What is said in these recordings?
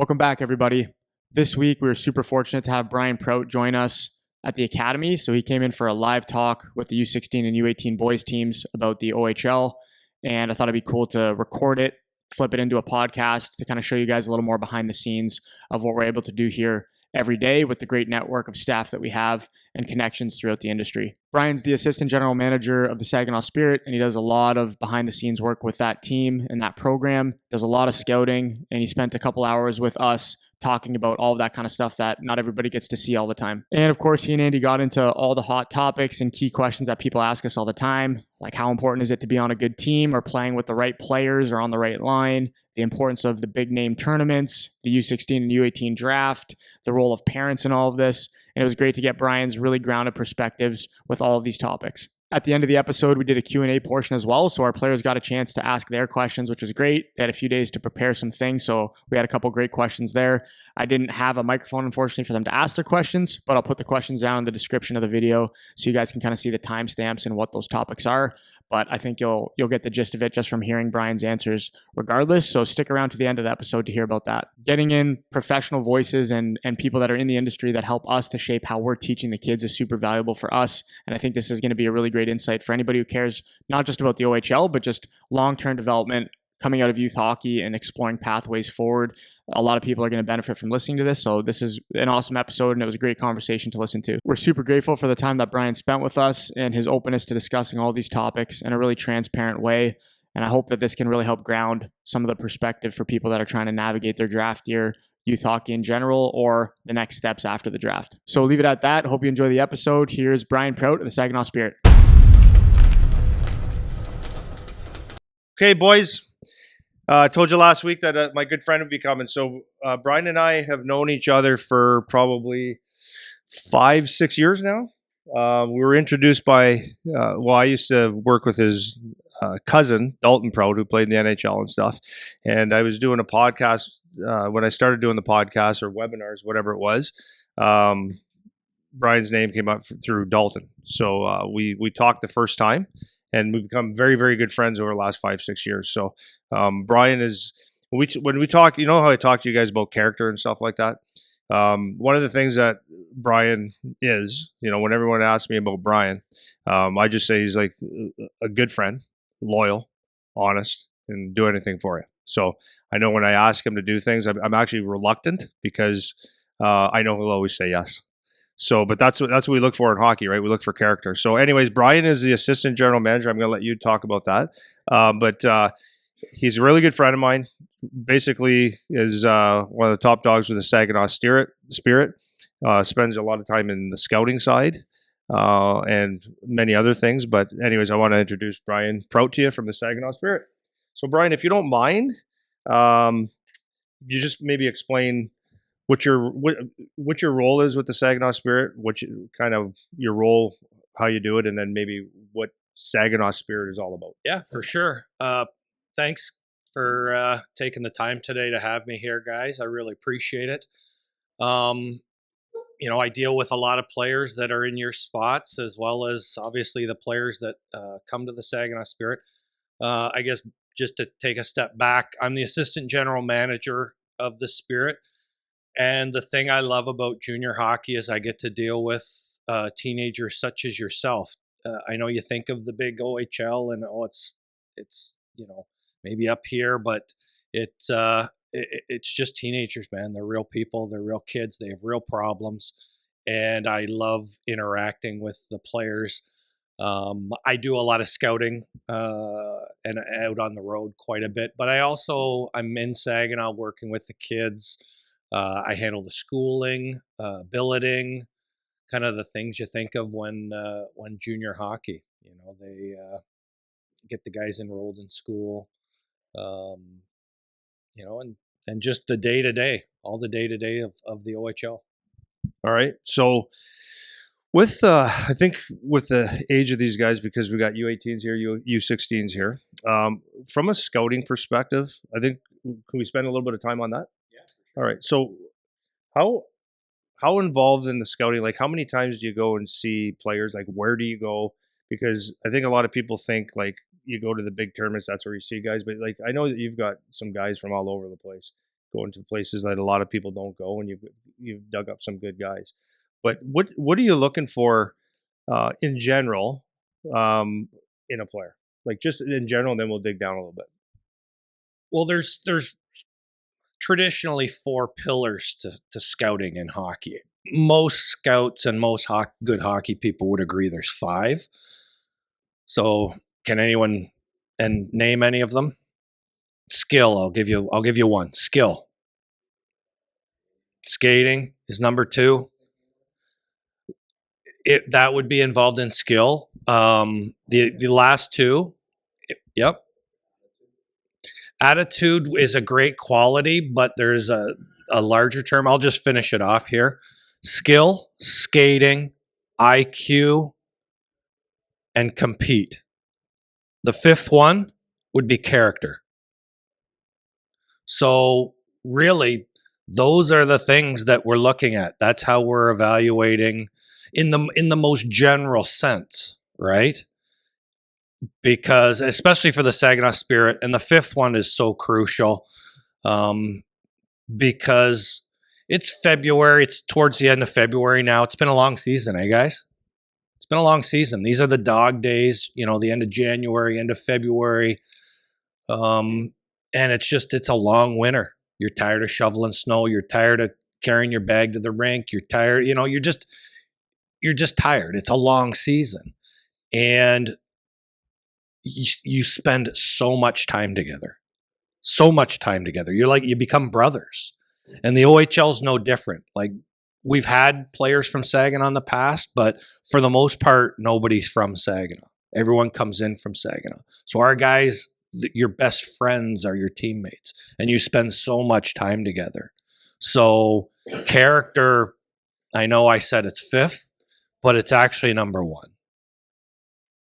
Welcome back, everybody. This week, we were super fortunate to have Brian Prout join us at the Academy. So he came in for a live talk with the U16 and U18 boys teams about the OHL. And I thought it'd be cool to record it, flip it into a podcast to kind of show you guys a little more behind the scenes of what we're able to do here every day with the great network of staff that we have and connections throughout the industry. Brian's the assistant general manager of the Saginaw Spirit, and he does a lot of behind the scenes work with that team and that program, does a lot of scouting, and he spent a couple hours with us talking about all of that kind of stuff that not everybody gets to see all the time. And of course, he and Andy got into all the hot topics and key questions that people ask us all the time, like how important is it to be on a good team or playing with the right players or on the right line, the importance of the big name tournaments, the U16 and U18 draft, the role of parents in all of this. And it was great to get Brian's really grounded perspectives with all of these topics. At the end of the episode, we did a Q&A portion as well, so our players got a chance to ask their questions, which was great. They had a few days to prepare some things, so we had a couple great questions there. I didn't have a microphone, unfortunately, for them to ask their questions, but I'll put the questions down in the description of the video so you guys can kind of see the timestamps and what those topics are. But I think you'll get the gist of it just from hearing Brian's answers regardless. So stick around to the end of the episode to hear about that. Getting in professional voices and people that are in the industry that help us to shape how we're teaching the kids is super valuable for us. And I think this is going to be a really great insight for anybody who cares not just about the OHL, but just long-term development coming out of youth hockey and exploring pathways forward. A lot of people are going to benefit from listening to this. So this is an awesome episode and it was a great conversation to listen to. We're super grateful for the time that Brian spent with us and his openness to discussing all these topics in a really transparent way. And I hope that this can really help ground some of the perspective for people that are trying to navigate their draft year, youth hockey in general, or the next steps after the draft. So we'll leave it at that. Hope you enjoy the episode. Here's Brian Prout of the Saginaw Spirit. Okay, boys. I told you last week that my good friend would be coming. So Brian and I have known each other for probably 5-6 years now. We were introduced by, I used to work with his cousin, Dalton Prout, who played in the NHL and stuff. And I was doing a podcast. When I started doing the podcast or webinars, whatever it was, Brian's name came up through Dalton. So we talked the first time. And we've become very, very good friends over the last 5-6 years. So Brian is, when we talk, you know how I talk to you guys about character and stuff like that? One of the things that Brian is, when everyone asks me about Brian, I just say he's like a good friend, loyal, honest, and do anything for you. So I know when I ask him to do things, I'm actually reluctant because I know he'll always say yes. So, but that's what we look for in hockey, right? We look for character. So anyways, Brian is the assistant general manager. I'm going to let you talk about that. But he's a really good friend of mine. Basically is one of the top dogs with the Saginaw Spirit. Spends a lot of time in the scouting side and many other things. But anyways, I want to introduce Brian Prout to you from the Saginaw Spirit. So Brian, if you don't mind, you just maybe explain what your role is with the Saginaw Spirit, kind of your role, how you do it, and then maybe what Saginaw Spirit is all about. Yeah, for sure. Thanks for taking the time today to have me here, guys. I really appreciate it. I deal with a lot of players that are in your spots, as well as obviously the players that come to the Saginaw Spirit. I guess just to take a step back, I'm the assistant general manager of the Spirit. And the thing I love about junior hockey is I get to deal with teenagers such as yourself. I know you think of the big OHL and it's maybe up here, but it's just teenagers, man. They're real people. They're real kids. They have real problems, and I love interacting with the players. I do a lot of scouting and out on the road quite a bit, but I'm in Saginaw working with the kids. I handle the schooling, billeting, kind of the things you think of when junior hockey. They get the guys enrolled in school, and just the day-to-day, all the day-to-day of the OHL. All right. So with I think with the age of these guys, because we got U18s here, U16s here, from a scouting perspective, I think, can we spend a little bit of time on that? All right. So how involved in the scouting, like how many times do you go and see players? Like where do you go? Because I think a lot of people think like you go to the big tournaments, that's where you see guys. But like I know that you've got some guys from all over the place. going to places that a lot of people don't go, and you've dug up some good guys. But what are you looking for in general in a player? Like just in general, and then we'll dig down a little bit. Well, there's traditionally 4 pillars to scouting in hockey. Most scouts and most good hockey people would agree there's 5. So can anyone name any of them? Skill, I'll give you one. Skill. Skating is number 2. That would be involved in skill. The last 2, yep. Attitude is a great quality, but there's a larger term. I'll just finish it off here. Skill, skating, IQ, and compete. The 5th one would be character. So really, those are the things that we're looking at. That's how we're evaluating in the most general sense, right? Because especially for the Saginaw Spirit, and the 5th one is so crucial because it's February. It's towards the end of February now. It's been a long season, guys? It's been a long season. These are the dog days, the end of January, end of February. And it's a long winter. You're tired of shoveling snow. You're tired of carrying your bag to the rink. You're tired, you're just tired. It's a long season. And you spend so much time together. So much time together. You become brothers. And the OHL is no different. Like, we've had players from Saginaw in the past, but for the most part, nobody's from Saginaw. Everyone comes in from Saginaw. So our guys, your best friends are your teammates, and you spend so much time together. So character, I know I said it's 5th, but it's actually number 1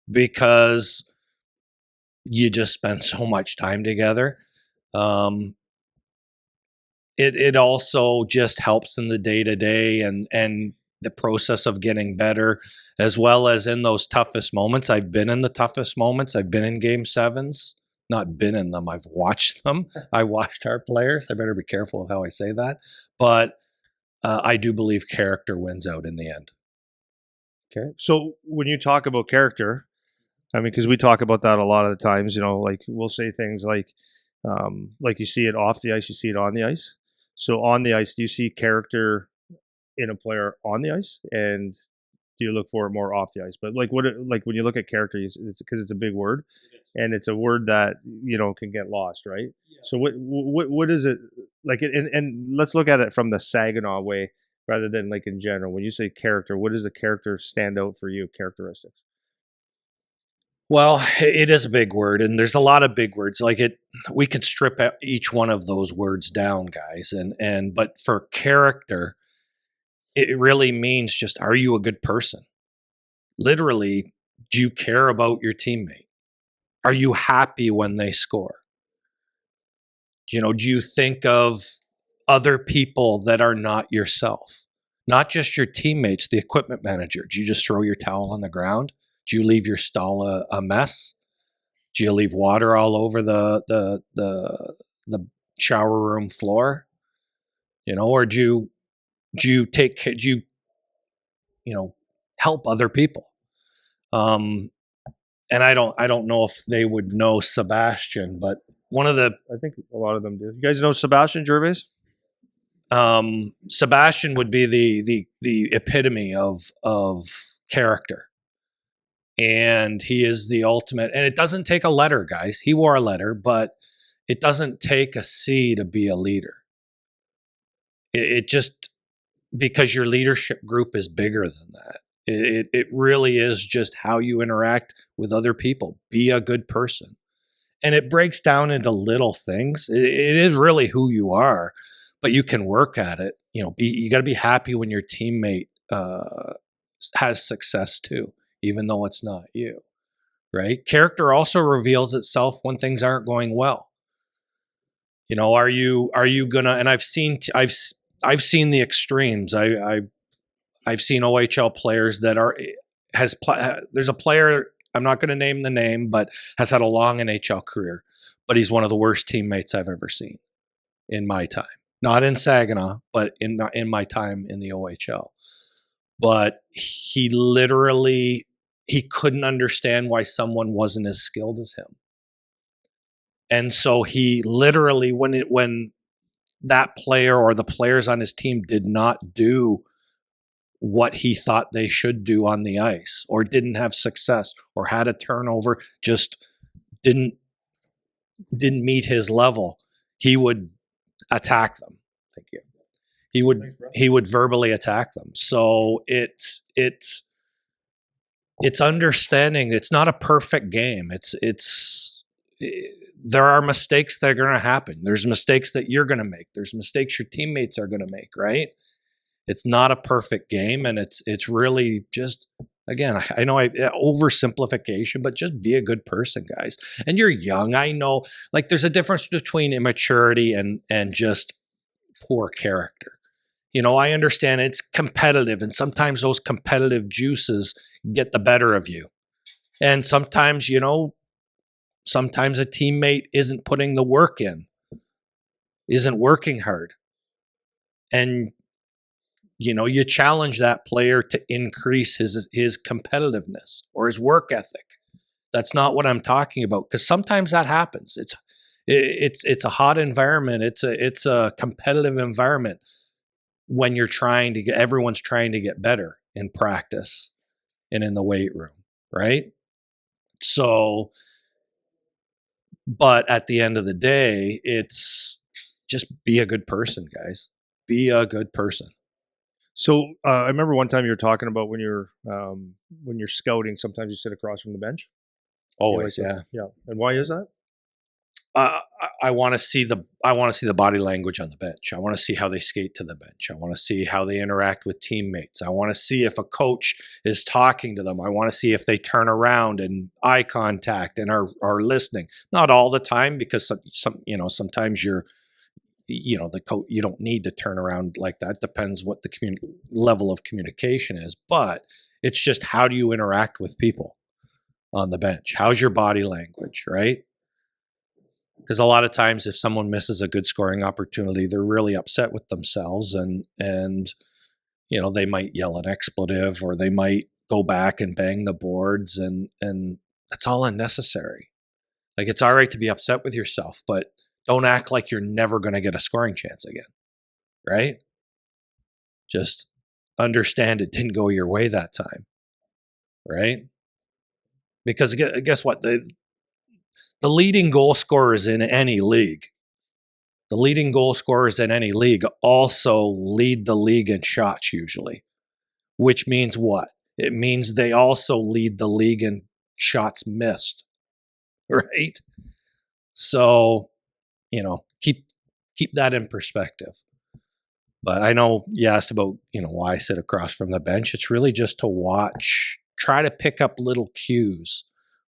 because you just spend so much time together. It also just helps in the day-to-day and the process of getting better, as well as in those toughest moments. I've been in the toughest moments. I've been in Game 7s. Not been in them. I've watched them. I watched our players. I better be careful with how I say that. But I do believe character wins out in the end. Okay. So when you talk about character, I mean, because we talk about that a lot of the times, like we'll say things like you see it off the ice, you see it on the ice. So on the ice, do you see character in a player on the ice, and do you look for it more off the ice? But when you look at character, it's because it's a big word, and it's a word that can get lost, right? Yeah. So what is it like? And let's look at it from the Saginaw way rather than like in general. When you say character, what does a character stand out for you? Characteristics. Well, it is a big word, and there's a lot of big words. We could strip each one of those words down, guys. But for character, it really means just, are you a good person? Literally, do you care about your teammate? Are you happy when they score? Do you think of other people that are not yourself? Not just your teammates, the equipment manager. Do you just throw your towel on the ground? Do you leave your stall a mess? Do you leave water all over the shower room floor? Or do you help other people? And I don't know if they would know Sebastien, but I think a lot of them do. You guys know Sebastien Gervais? Sebastien would be the epitome of character. And he is the ultimate, and it doesn't take a letter, guys. He wore a letter, but it doesn't take a C to be a leader. It just, because your leadership group is bigger than that. It really is just how you interact with other people. Be a good person. And it breaks down into little things. It is really who you are, but you can work at it. You got to be happy when your teammate has success too, even though it's not you, right? Character also reveals itself when things aren't going well. Are you gonna? And I've seen the extremes. I've seen OHL players that there's a player, I'm not going to name the name, but has had a long NHL career, but he's one of the worst teammates I've ever seen. in my time. Not in Saginaw, but in my time in the OHL. But he couldn't understand why someone wasn't as skilled as him. And so he literally, when that player or the players on his team did not do what he thought they should do on the ice, or didn't have success, or had a turnover, just didn't meet his level, he would attack them. Thank you. He would verbally attack them. So it's understanding it's not a perfect game. There are mistakes that are going to happen. There's mistakes that you're going to make. There's mistakes your teammates are going to make, right? It's not a perfect game, and it's really just, again, I know oversimplification, but just be a good person, guys. And you're young. I know, like, there's a difference between immaturity and just poor character. I understand it's competitive, and sometimes those competitive juices get the better of you. And sometimes, sometimes a teammate isn't putting the work in, isn't working hard. And, you challenge that player to increase his competitiveness or his work ethic. That's not what I'm talking about, because sometimes that happens. It's a hot environment. It's a competitive environment when everyone's trying to get better in practice and in the weight room, right? So, but at the end of the day, it's just be a good person, guys. Be a good person. So I remember one time you were talking about when you're scouting, sometimes you sit across from the bench. Always, yeah. And why is that? I want to see the body language on the bench. I want to see how they skate to the bench. I want to see how they interact with teammates. I want to see if a coach is talking to them. I want to see if they turn around and eye contact and are listening. Not all the time, because sometimes the coach, you don't need to turn around like that. Depends what the level of communication is. But it's just, how do you interact with people on the bench? How's your body language, right? Because a lot of times if someone misses a good scoring opportunity, they're really upset with themselves, and they might yell an expletive, or they might go back and bang the boards, and that's all unnecessary. Like, it's all right to be upset with yourself, but don't act like you're never going to get a scoring chance again, right? Just understand it didn't go your way that time, right? Because guess what? The leading goal scorers in any league, also lead the league in shots usually, which means what? It means they also lead the league in shots missed, right? So, keep that in perspective. But I know you asked about, why I sit across from the bench. It's really just to watch, try to pick up little cues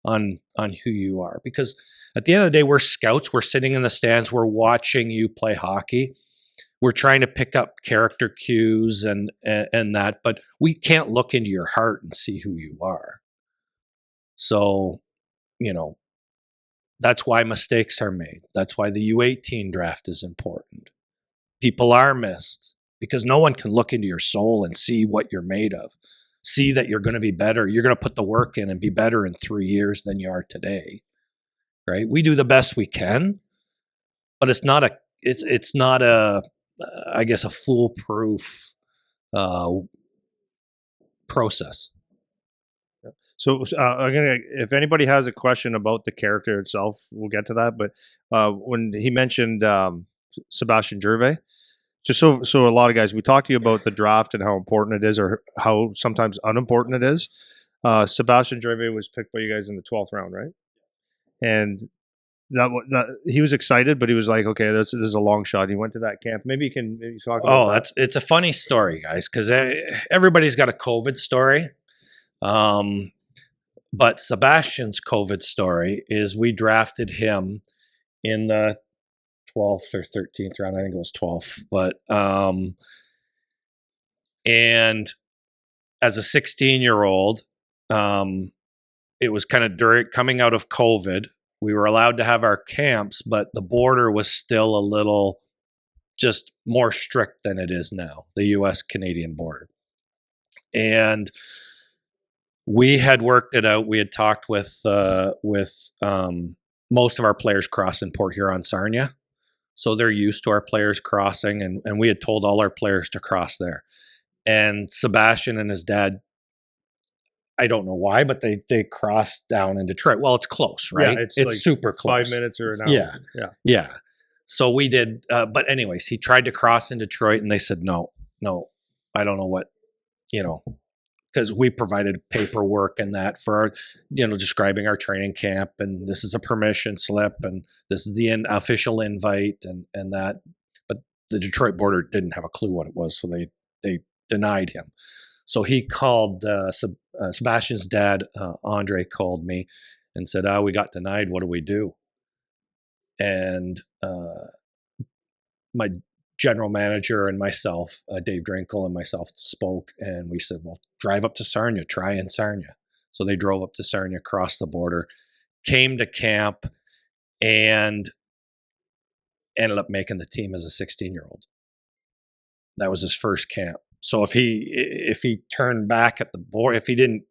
on who you are. Because at the end of the day, we're scouts. We're sitting in the stands. We're watching you play hockey. We're trying to pick up character cues and that, but we can't look into your heart and see who you are. So, that's why mistakes are made. That's why the U18 draft is important. People are missed because no one can look into your soul and see what you're made of. See that you're going to be better. You're going to put the work in and be better in 3 years than you are today. Right? We do the best we can, but it's not a I guess a foolproof process. So if anybody has a question about the character itself, we'll get to that. But when he mentioned Sebastien Gervais, just so a lot of guys, we talked to you about the draft and how important it is, or how sometimes unimportant it is. Sebastien Gervais was picked by you guys in the 12th round, right? And that he was excited, but he was like, okay, this is a long shot. He went to that camp. Maybe you can talk about that. It's a funny story, guys, because everybody's got a COVID story. But Sebastian's COVID story is we drafted him in the 12th or 13th round. I think it was 12th. But and as a 16-year-old, it was kind of coming out of COVID. We were allowed to have our camps, but the border was still a little just more strict than it is now, the U.S.-Canadian border. And we had worked it out. We had talked with most of our players crossing Port Huron-Sarnia. So they're used to our players crossing, and we had told all our players to cross there. And Sebastien and his dad, I don't know why, but they crossed down in Detroit. Well, it's close, right? Yeah, it's like super close. 5 minutes or an hour. Yeah. So we did, but anyways, he tried to cross in Detroit, and they said, no, I don't know what, because we provided paperwork and that for our, describing our training camp, and this is a permission slip, and this is the official invite, and that. But the Detroit border didn't have a clue what it was, so they denied him. So he called Sebastien's dad, Andre, called me and said, we got denied. What do we do? And my general manager and myself, Dave Drinkle and myself, spoke, and we said, well, drive up to Sarnia, try in Sarnia. So they drove up to Sarnia, crossed the border, came to camp, and ended up making the team as a 16-year-old. That was his first camp. So if he turned back at the border, if he didn't,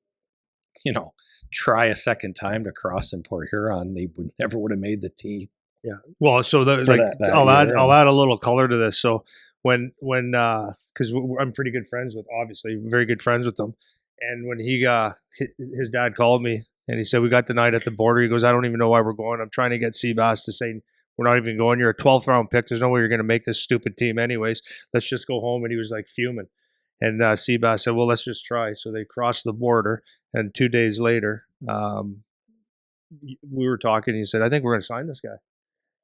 try a second time to cross in Port Huron, they never would have made the team. Yeah. Well, so I'll add a little color to this. So when because I'm pretty good friends with, obviously very good friends with them, and when his dad called me and he said, we got denied at the border. He goes, I don't even know why we're going. I'm trying to get Sebastien to say, we're not even going. You're a 12th round pick. There's no way you're going to make this stupid team anyways. Let's just go home. And he was like fuming. And Sebastien said, well, let's just try. So they crossed the border, and 2 days later, we were talking. He said, I think we're going to sign this guy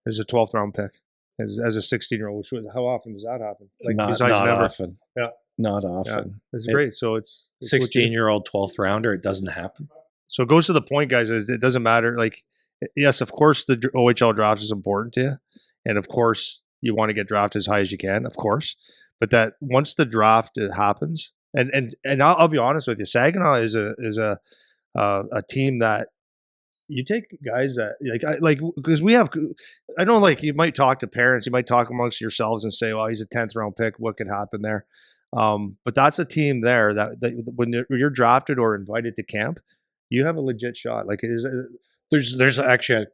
as a 12th round pick, as a 16-year-old. How often does that happen? Like, not never. Often. Yeah. Not often. Yeah. It's great. So it's 16-year-old 12th rounder. It doesn't happen. So it goes to the point, guys. It doesn't matter. Like, yes, of course, the OHL draft is important to you, and of course, you want to get drafted as high as you can, of course. But that once the draft happens, and I'll be honest with you, Saginaw is a team that you take guys that because we have. I know, like, you might talk to parents, you might talk amongst yourselves and say, well, he's a 10th round pick. What could happen there? But that's a team there that when you're drafted or invited to camp, you have a legit shot. Like, it is. There's actually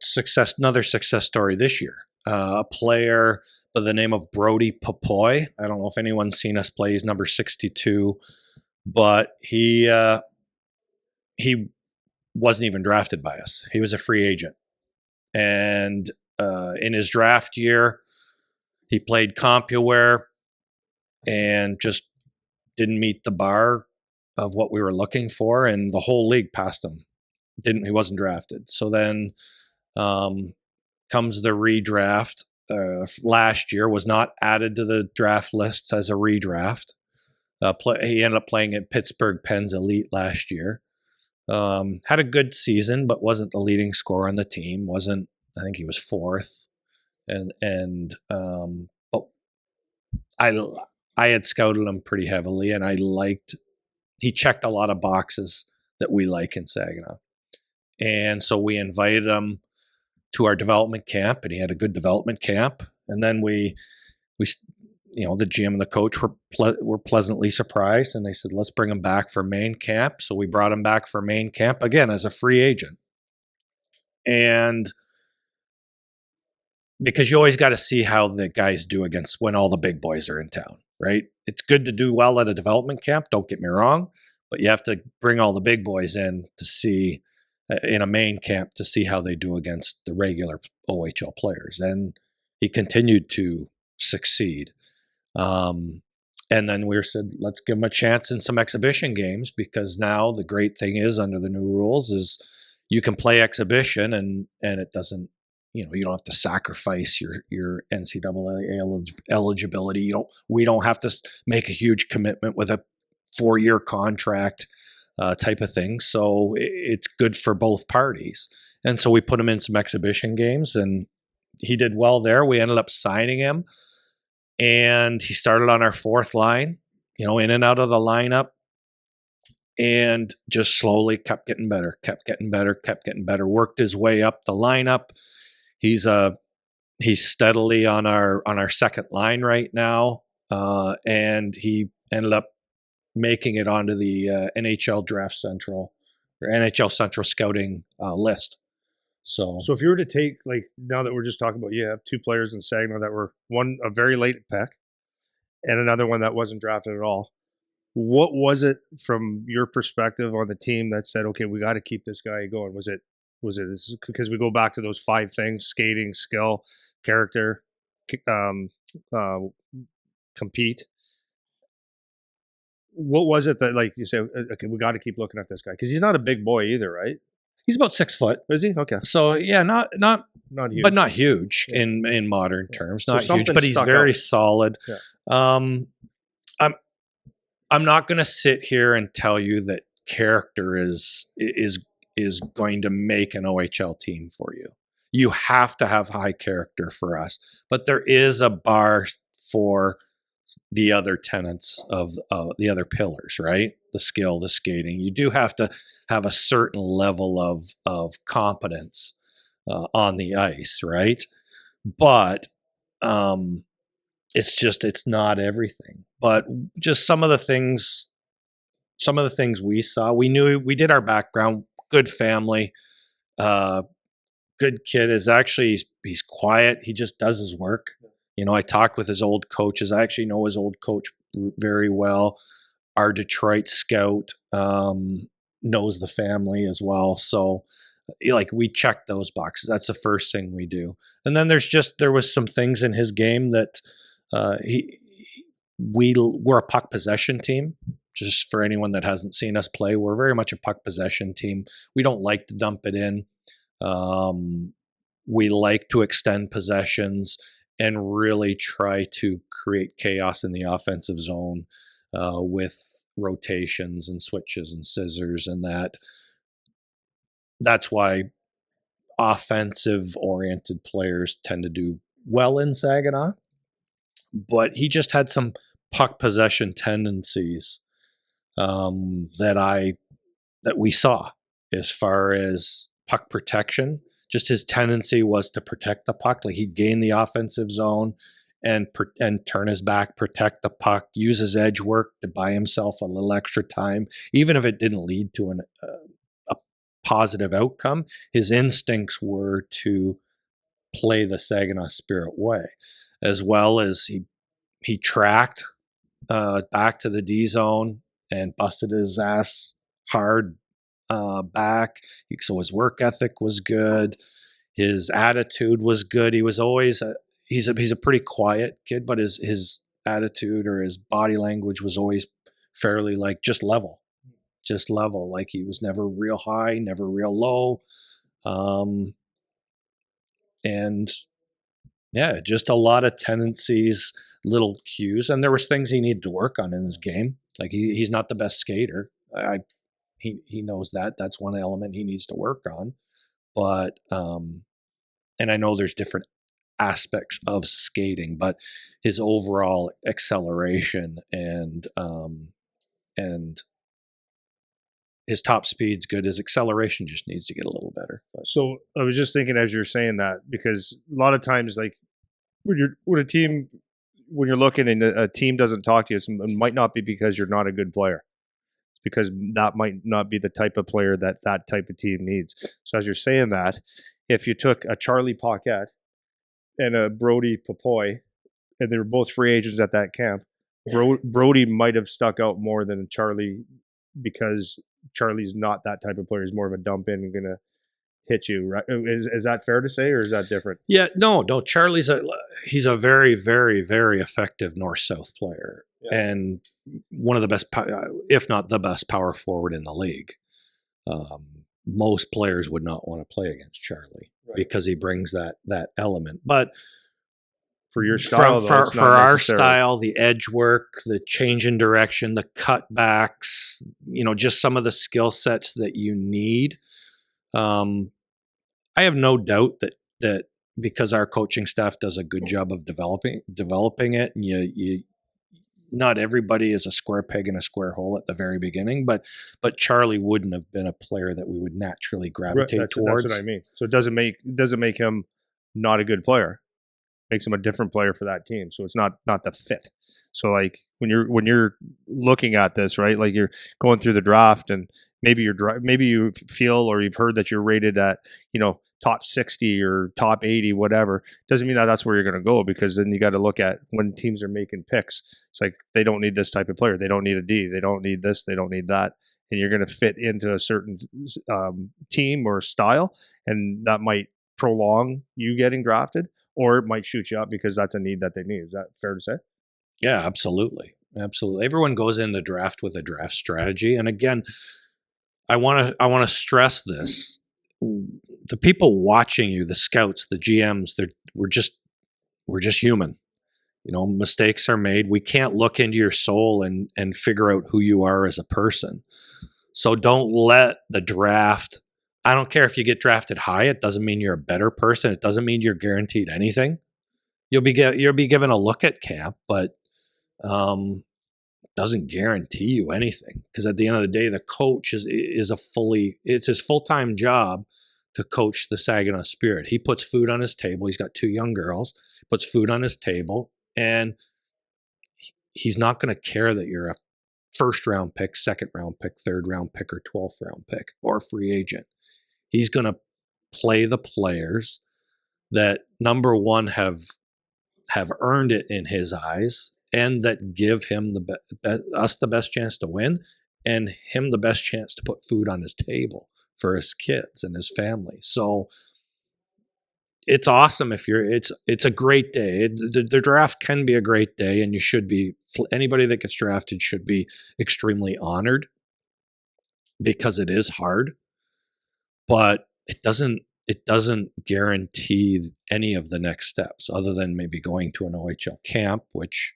another success story this year. A player by the name of Brody Papoy. I don't know if anyone's seen us play. He's number 62, but he wasn't even drafted by us. He was a free agent, and in his draft year, he played CompuWare and just didn't meet the bar of what we were looking for, and the whole league passed him. He wasn't drafted. So then comes the redraft. Last year was not added to the draft list as a redraft. He ended up playing at Pittsburgh Penn's Elite last year. Had a good season, but wasn't the leading scorer on the team. I think he was fourth. But I had scouted him pretty heavily, and he checked a lot of boxes that we like in Saginaw. And so we invited him to our development camp, and he had a good development camp. And then we the GM and the coach were pleasantly surprised, and they said, let's bring him back for main camp. So we brought him back for main camp again as a free agent. And because you always got to see how the guys do against when all the big boys are in town, right? It's good to do well at a development camp, don't get me wrong, but you have to bring all the big boys in to see in a main camp to see how they do against the regular OHL players. And he continued to succeed. And then we said, let's give him a chance in some exhibition games, because now the great thing is, under the new rules, is you can play exhibition and it doesn't, you don't have to sacrifice your NCAA eligibility. We don't have to make a huge commitment with a 4-year contract type of thing. So it's good for both parties. And so we put him in some exhibition games, and he did well there. We ended up signing him, and he started on our fourth line, in and out of the lineup, and just slowly kept getting better, worked his way up the lineup. He's a He's steadily on our second line right now, and he ended up making it onto the NHL Draft Central or NHL Central Scouting list. So if you were to take, like, now that we're just talking about, you have two players in Saginaw that were one a very late pick and another one that wasn't drafted at all. What was it from your perspective on the team that said, okay, we got to keep this guy going? Was it because we go back to those 5 things: skating, skill, character, uh, compete? What was it that, like, you say, okay, we got to keep looking at this guy because he's not a big boy either, right? he's about 6 foot. Is he? Okay, So yeah, not not huge, but not huge Yeah. in modern terms. So Not huge, something but he's stuck very out. solid. Yeah. I'm not going to sit here and tell you that character is going to make an OHL team for you. You have to have high character for us, but there is a bar for the other tenets of the other pillars, right? The skill, the skating. You do have to have a certain level of competence on the ice, right? But it's not everything. But just some of the things we saw, we knew, we did our background. Good family, good kid. Is actually he's quiet. He just does his work. I talked with his old coaches. I actually know his old coach very well. Our Detroit scout knows the family as well. So, like, we check those boxes. That's the first thing we do. And then there was some things in his game that we're a puck possession team. Just for anyone that hasn't seen us play, we're very much a puck possession team. We don't like to dump it in. We like to extend possessions and really try to create chaos in the offensive zone with rotations and switches and scissors, and that's why offensive-oriented players tend to do well in Saginaw. But he just had some puck possession tendencies that we saw as far as puck protection. Just his tendency was to protect the puck. Like, he'd gain the offensive zone and turn his back, protect the puck, use his edge work to buy himself a little extra time, even if it didn't lead to a positive outcome. His instincts were to play the Saginaw Spirit way, as well as he tracked back to the D zone and busted his ass hard back. So his work ethic was good. His attitude was good. He was always he's a pretty quiet kid, but his attitude or his body language was always fairly, like, just level. Like, he was never real high, never real low. And yeah, just a lot of tendencies, little cues, and there was things he needed to work on in his game. Like, he's not the best skater. He knows that. That's one element he needs to work on. But and I know there's different aspects of skating, but his overall acceleration and his top speed's good. His acceleration just needs to get a little better. But. So I was just thinking as you're saying that, because a lot of times, like, when you're looking and a team doesn't talk to you, it might not be because you're not a good player. It's because that might not be the type of player that type of team needs. So as you're saying that, if you took a Charlie Paquette and a Brody Popoy, and they were both free agents at that camp, Brody might have stuck out more than Charlie, because Charlie's not that type of player. He's more of a dump in and going to hit you, right? Is that fair to say, or is that different? Yeah, no. Charlie's he's a very, very, very effective north-south player, and one of the best, if not the best, power forward in the league. Most players would not want to play against Charlie because he brings that element. But for your style, for our style, the edge work, the change in direction, the cutbacks, just some of the skill sets that you need. I have no doubt that because our coaching staff does a good job of developing it, and you not everybody is a square peg in a square hole at the very beginning, but Charlie wouldn't have been a player that we would naturally gravitate towards. That's what I mean. So it doesn't make him not a good player. makes him a different player for that team. So it's not the fit. So like when you're looking at this, right, like you're going through the draft and maybe you feel or you've heard that you're rated at, top 60 or top 80, whatever, doesn't mean that that's where you're going to go, because then you got to look at when teams are making picks. It's like they don't need this type of player. They don't need a D. They don't need this. They don't need that. And you're going to fit into a certain team or style, and that might prolong you getting drafted, or it might shoot you up because that's a need that they need. Is that fair to say? Yeah, absolutely. Absolutely. Everyone goes in the draft with a draft strategy. And again, I want to stress this. The people watching you, the scouts, the GMs, we're just human. Mistakes are made. We can't look into your soul and figure out who you are as a person. So don't let the draft, I don't care if you get drafted high, it doesn't mean you're a better person. It doesn't mean you're guaranteed anything. You'll be given a look at camp, but doesn't guarantee you anything, because at the end of the day, the coach it's his full-time job to coach the Saginaw Spirit. He puts food on his table. He's got 2 young girls, puts food on his table, and he's not going to care that you're a first round pick, second round pick, third round pick, or 12th round pick, or free agent. He's going to play the players that, number one, have earned it in his eyes, and that give him us the best chance to win, and him the best chance to put food on his table for his kids and his family. So it's awesome it's a great day. The draft can be a great day, and anybody that gets drafted should be extremely honored, because it is hard, but it doesn't guarantee any of the next steps, other than maybe going to an OHL camp, which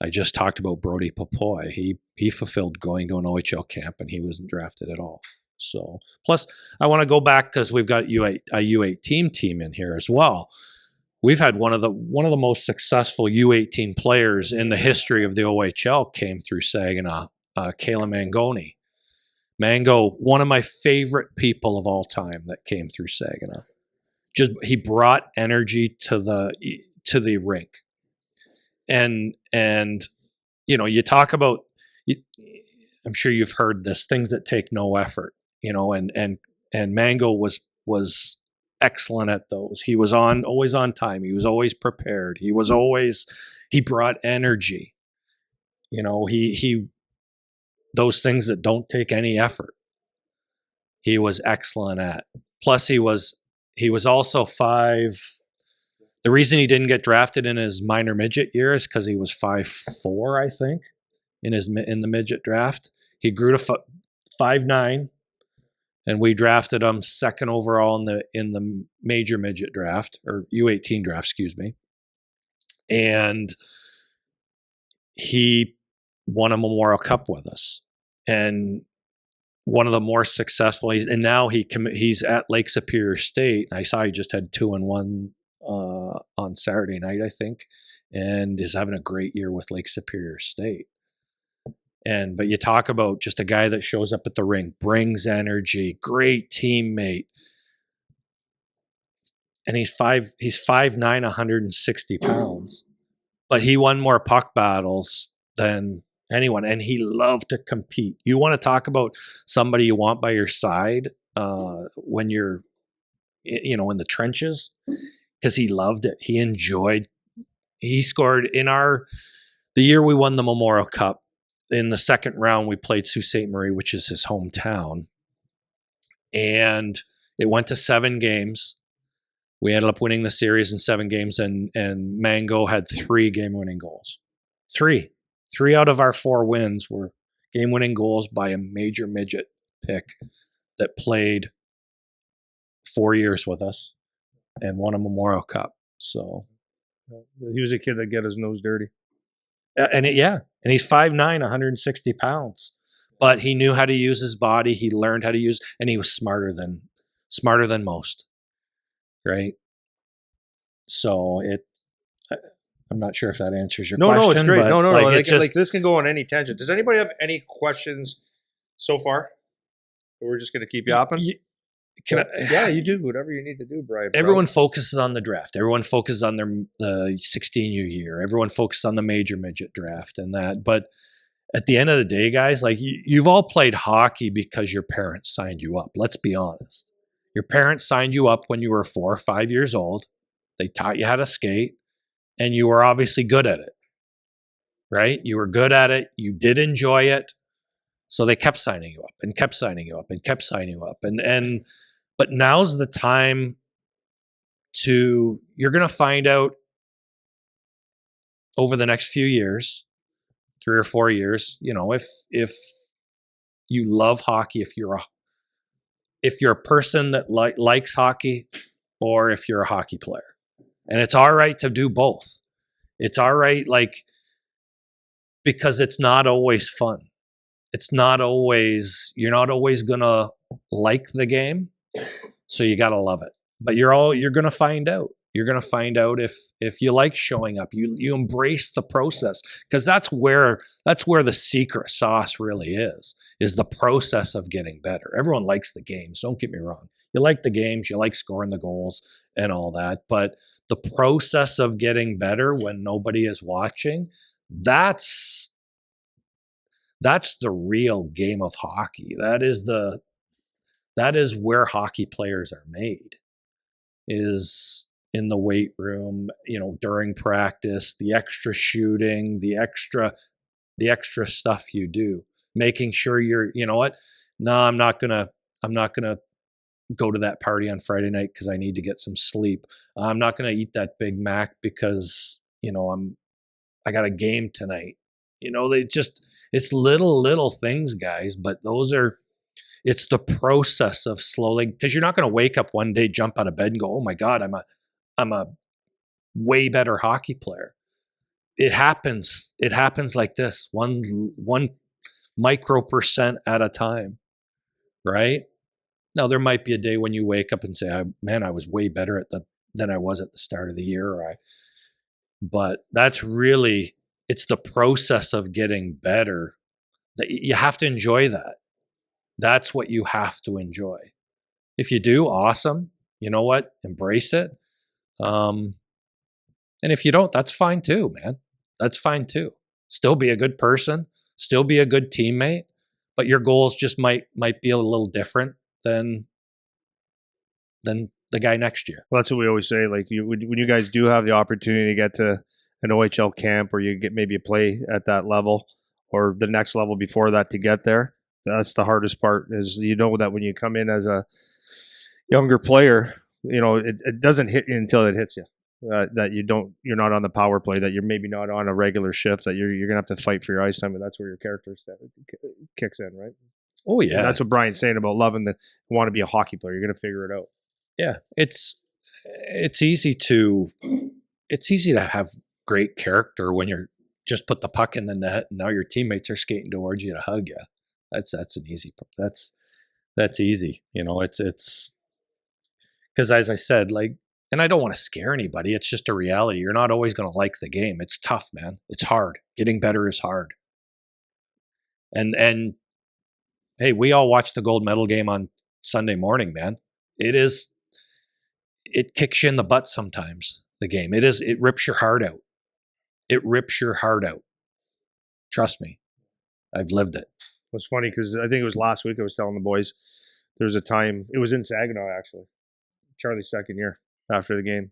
I just talked about. Brody Papoy, he fulfilled going to an OHL camp, and he wasn't drafted at all. So, plus, I want to go back, because we've got a U18 team in here as well. We've had one of the most successful U18 players in the history of the OHL came through Saginaw, Kayla Mangoni. Mango, one of my favorite people of all time that came through Saginaw. He brought energy to the rink. And you talk about, I'm sure you've heard this, things that take no effort, and Mango was excellent at those. He was always on time. He was always prepared. He brought energy. He those things that don't take any effort, he was excellent at. Plus, he was also 5. The reason he didn't get drafted in his minor midget year is because he was 5'4", I think, in the midget draft. He grew to 5'9", and we drafted him 2nd overall in the major midget draft, or U18 draft, excuse me. And he won a Memorial Cup with us, and one of the more successful. And now he's at Lake Superior State. I saw he just had 2-1 on Saturday night, I think, and is having a great year with Lake Superior State. But you talk about just a guy that shows up at the rink, brings energy, great teammate, and he's 5'9", 160 pounds, but he won more puck battles than anyone, and he loved to compete. You want to talk about somebody you want by your side when you're, in the trenches, because he loved it. He scored in the year we won the Memorial Cup. In the 2nd round, we played Sault Ste. Marie, which is his hometown, and it went to 7 games. We ended up winning the series in 7 games, and Mango had 3 game-winning goals. 3 out of our 4 wins were game-winning goals by a major midget pick that played 4 years with us and won a Memorial Cup. So he was a kid that got his nose dirty. And he's 5'9", 160 pounds, but he knew how to use his body. He learned how to use, and he was smarter than most, right? So I'm not sure if that answers your question. No, it's great. No. Like just, this can go on any tangent. Does anybody have any questions so far? Or we're just going to keep yapping? Yeah, you do whatever you need to do, Brian. Everyone focuses on the draft. Everyone focuses on their 16U year. Everyone focuses on the major midget draft and that. But at the end of the day, guys, like you've all played hockey because your parents signed you up. Let's be honest. Your parents signed you up when you were 4 or 5 years old. They taught you how to skate, and you were obviously good at it, right? You were good at it. You did enjoy it. So they kept signing you up and kept signing you up and kept signing you up. But now's the time you're going to find out over the next few years, 3 or 4 years, if you love hockey, if you're a person that likes hockey, or if you're a hockey player. And it's all right to do both. It's all right, because it's not always fun. It's not always, you're not always going to like the game. So you got to love it. But you're going to find out. You're going to find out if you like showing up. You embrace the process, because that's where the secret sauce really is the process of getting better. Everyone likes the games. Don't get me wrong. You like the games, you like scoring the goals and all that, but the process of getting better when nobody is watching, that's the real game of hockey. That is where hockey players are made, is in the weight room, during practice, the extra shooting, the extra stuff you do, making sure I'm not going to go to that party on Friday night because I need to get some sleep. I'm not going to eat that Big Mac because, I got a game tonight. It's little things, guys, but it's the process of slowly, because you're not going to wake up one day, jump out of bed and go, oh my God, I'm a way better hockey player. It happens like this, one micro percent at a time, right? Now there might be a day when you wake up and say, I was way better than I was at the start of the year. But that's really, it's the process of getting better that you have to enjoy that. That's what you have to enjoy. If you do, awesome. You know what? Embrace it. And if you don't, that's fine too, man. That's fine too. Still be a good person, still be a good teammate, but your goals just might be a little different than the guy next year. Well, that's what we always say. Like when you guys do have the opportunity to get to an OHL camp, or you get maybe a play at that level or the next level before that to get there, that's the hardest part. Is that when you come in as a younger player, it doesn't hit you until it hits you. That you're not on the power play, that you're maybe not on a regular shift, that you're gonna have to fight for your ice time, and that's where your character kicks in, right? Oh yeah, and that's what Brian's saying about loving want to be a hockey player. You're gonna figure it out. Yeah, it's easy to have great character when you're just put the puck in the net and now your teammates are skating towards you to hug you. That's an easy. That's easy. It's because, as I said, and I don't want to scare anybody. It's just a reality. You're not always going to like the game. It's tough, man. It's hard. Getting better is hard. And hey, we all watch the gold medal game on Sunday morning, man. It kicks you in the butt sometimes, the game. It rips your heart out. It rips your heart out. Trust me. I've lived it. It was funny because I think it was last week I was telling the boys there was a time, it was in Saginaw actually, Charlie's second year after the game.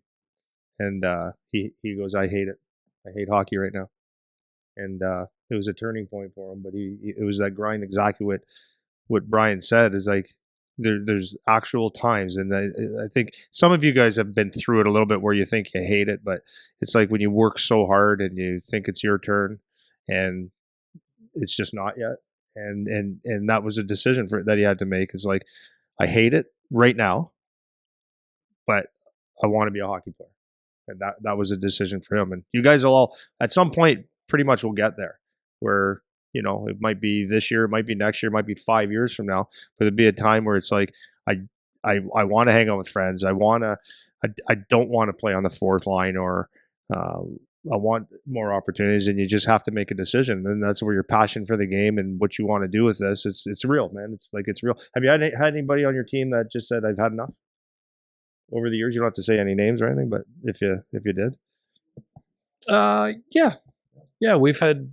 And he goes, I hate it. I hate hockey right now. And it was a turning point for him, but it was that grind, exactly what Brian said, is like, there's actual times, and I think some of you guys have been through it a little bit where you think you hate it, but it's like when you work so hard and you think it's your turn, and it's just not yet. And that was a decision that he had to make. It's like, I hate it right now, but I want to be a hockey player, and that was a decision for him. And you guys will all, at some point, pretty much will get there, where it might be this year, it might be next year, it might be 5 years from now, but it'd be a time where it's like, I want to hang out with friends. I don't want to play on the fourth line or I want more opportunities, and you just have to make a decision. And that's where your passion for the game and what you want to do with this. It's real, man. It's real. Have you had anybody on your team that just said, "I've had enough"? Over the years, you don't have to say any names or anything, but if you did, Yeah, we've had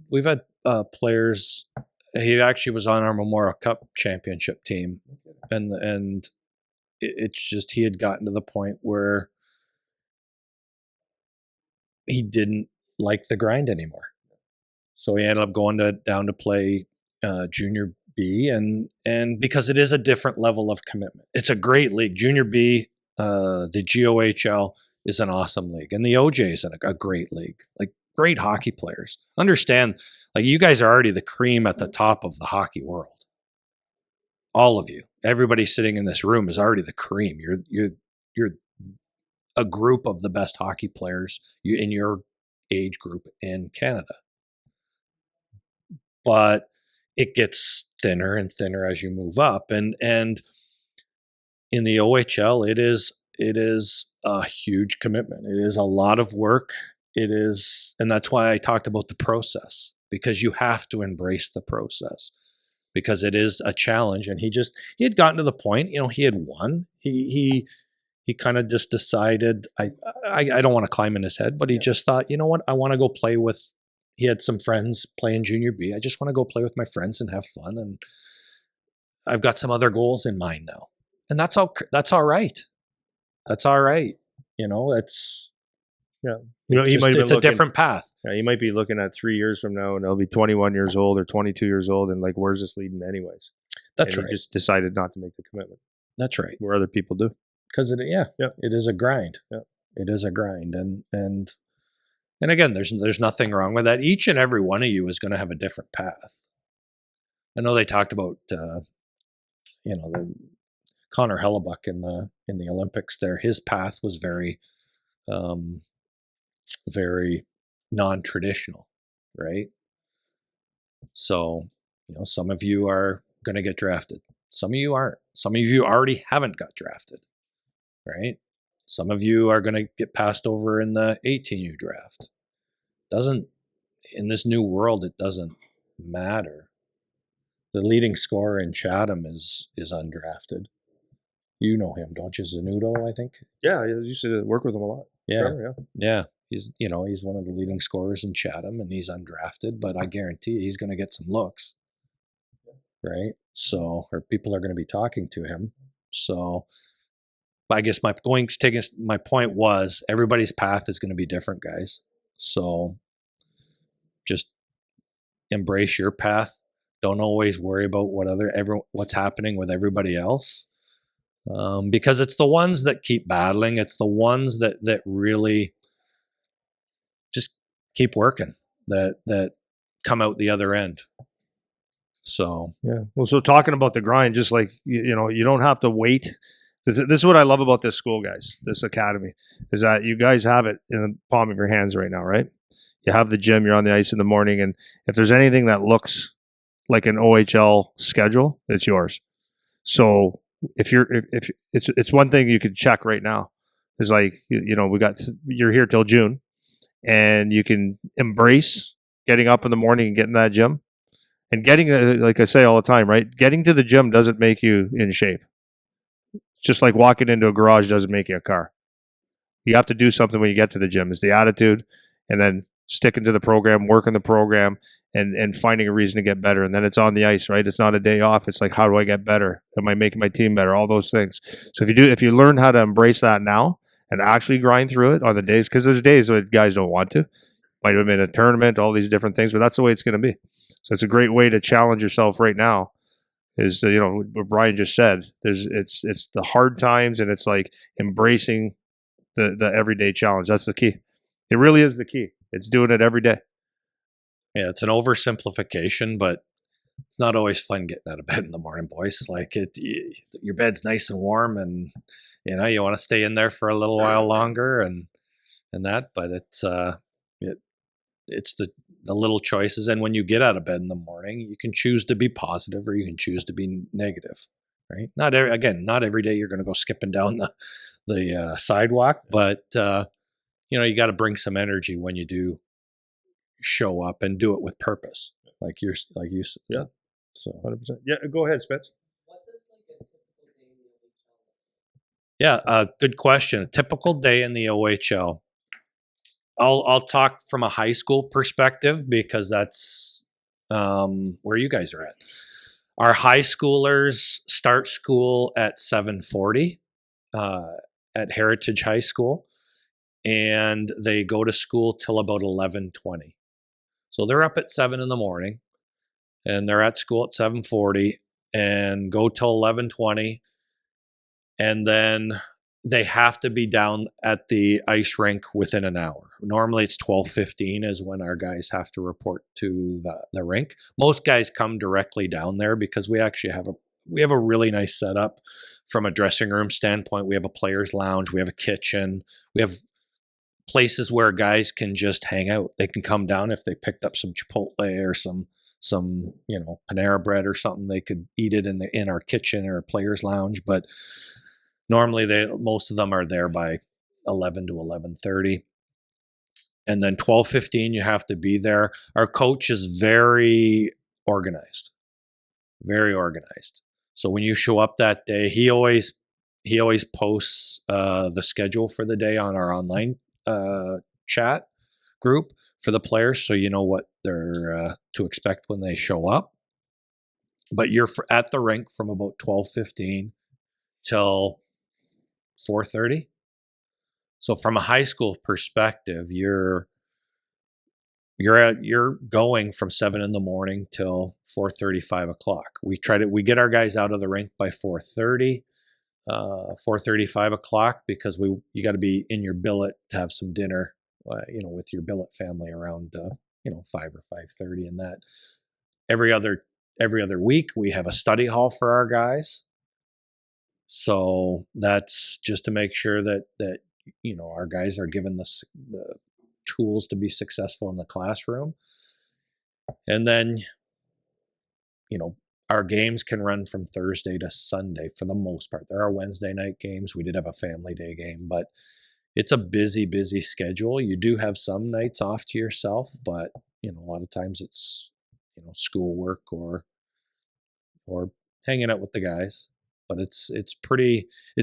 players. He actually was on our Memorial Cup championship team, and it's just he had gotten to the point where he didn't like the grind anymore. So he ended up going down to play Junior B, and because it is a different level of commitment. It's a great league. Junior B, the GOHL is an awesome league, and the OJ is a great league. Like, great hockey players. Understand, like, you guys are already the cream at the top of the hockey world. All of you, everybody sitting in this room is already the cream. You're a group of the best hockey players in your age group in Canada. But it gets thinner and thinner as you move up, and in the OHL, it is a huge commitment. It is a lot of work. It is, and that's why I talked about the process, because you have to embrace the process, because it is a challenge. And he had gotten to the point, he had won. He kind of just decided, I don't want to climb in his head, but he just thought, you know what, I want to go play with. He had some friends playing Junior B. I just want to go play with my friends and have fun. And I've got some other goals in mind now. And that's all right. That's all right. It's it's a different path. Yeah, you might be looking at 3 years from now, and they'll be 21 years old or 22 years old, and like, where's this leading anyways? That's right. You just decided not to make the commitment. That's right. Where other people do. Because it is a grind. Yeah. It is a grind. And again, there's nothing wrong with that. Each and every one of you is going to have a different path. I know they talked about the Connor Hellebuck in the Olympics there. His path was very very non-traditional, right? So, some of you are going to get drafted. Some of you aren't. Some of you already haven't got drafted, right? Some of you are going to get passed over in the 18U draft. In this new world, it doesn't matter. The leading scorer in Chatham is undrafted. You know him, don't you? Zanudo, I think. Yeah, I used to work with him a lot. Yeah. He's one of the leading scorers in Chatham, and he's undrafted, but I guarantee you he's going to get some looks, right? So, or people are going to be talking to him. So, I guess my point was, everybody's path is going to be different, guys. So, just embrace your path. Don't always worry about what's happening with everybody else, because it's the ones that keep battling. It's the ones that really just keep working, that come out the other end. So yeah. Well, so talking about the grind, just like you don't have to wait. This is what I love about this school, guys. This academy is that you guys have it in the palm of your hands right now, right? You have the gym. You're on the ice in the morning, and if there's anything that looks like an OHL schedule, it's yours. So if it's one thing you could check right now is like you're here till June. And you can embrace getting up in the morning and getting that gym. And getting, like I say all the time, right? Getting to the gym doesn't make you in shape. Just like walking into a garage doesn't make you a car. You have to do something when you get to the gym. It's the attitude, and then sticking to the program, working the program, and finding a reason to get better. And then it's on the ice, right? It's not a day off. It's like, how do I get better? Am I making my team better? All those things. So if you learn how to embrace that now, and actually grind through it on the days, because there's days that guys don't want to. Might have been a tournament, all these different things, but that's the way it's going to be. So it's a great way to challenge yourself right now. Is what Brian just said. It's the hard times, and it's like embracing the everyday challenge. That's the key. It really is the key. It's doing it every day. Yeah, it's an oversimplification, but it's not always fun getting out of bed in the morning, boys. Like your bed's nice and warm, and you want to stay in there for a little while longer and that, but it's the little choices. And when you get out of bed in the morning, you can choose to be positive or you can choose to be negative, right? Not every day you're going to go skipping down the sidewalk, but you got to bring some energy when you do show up and do it with purpose, like you said. Yeah. So 100%. Yeah, go ahead, Spitz. yeah, good question. A typical day in the OHL. I'll talk from a high school perspective because that's where you guys are at. Our high schoolers start school at 7:40 at Heritage High School, and they go to school till about 11:20. So they're up at 7 in the morning, and they're at school at 7:40 and go till 11:20, and then they have to be down at the ice rink within an hour. Normally it's 12:15 is when our guys have to report to the rink. Most guys come directly down there because we actually have a really nice setup from a dressing room standpoint. We have a players lounge, we have a kitchen, we have places where guys can just hang out. They can come down if they picked up some Chipotle or some Panera bread or something. They could eat it in our kitchen or a players lounge, but normally most of them are there by 11 to 11:30. And then 12:15 you have to be there. Our coach is very organized. Very organized. So when you show up that day, he always posts the schedule for the day on our online chat group for the players, so you know what they're to expect when they show up. But you're at the rink from about 12:15 till 4:30. So from a high school perspective, you're going from 7 in the morning till 4:30, 5 o'clock. We get our guys out of the rink by 4:30, 4:30, 5 o'clock, because you got to be in your billet to have some dinner, with your billet family around 5 or 5:30, and that every other week we have a study hall for our guys. So that's just to make sure that our guys are given the tools to be successful in the classroom. And then our games can run from Thursday to Sunday for the most part. There are Wednesday night games. We did have a family day game, but it's a busy schedule. You do have some nights off to yourself, but a lot of times it's schoolwork or hanging out with the guys. But it's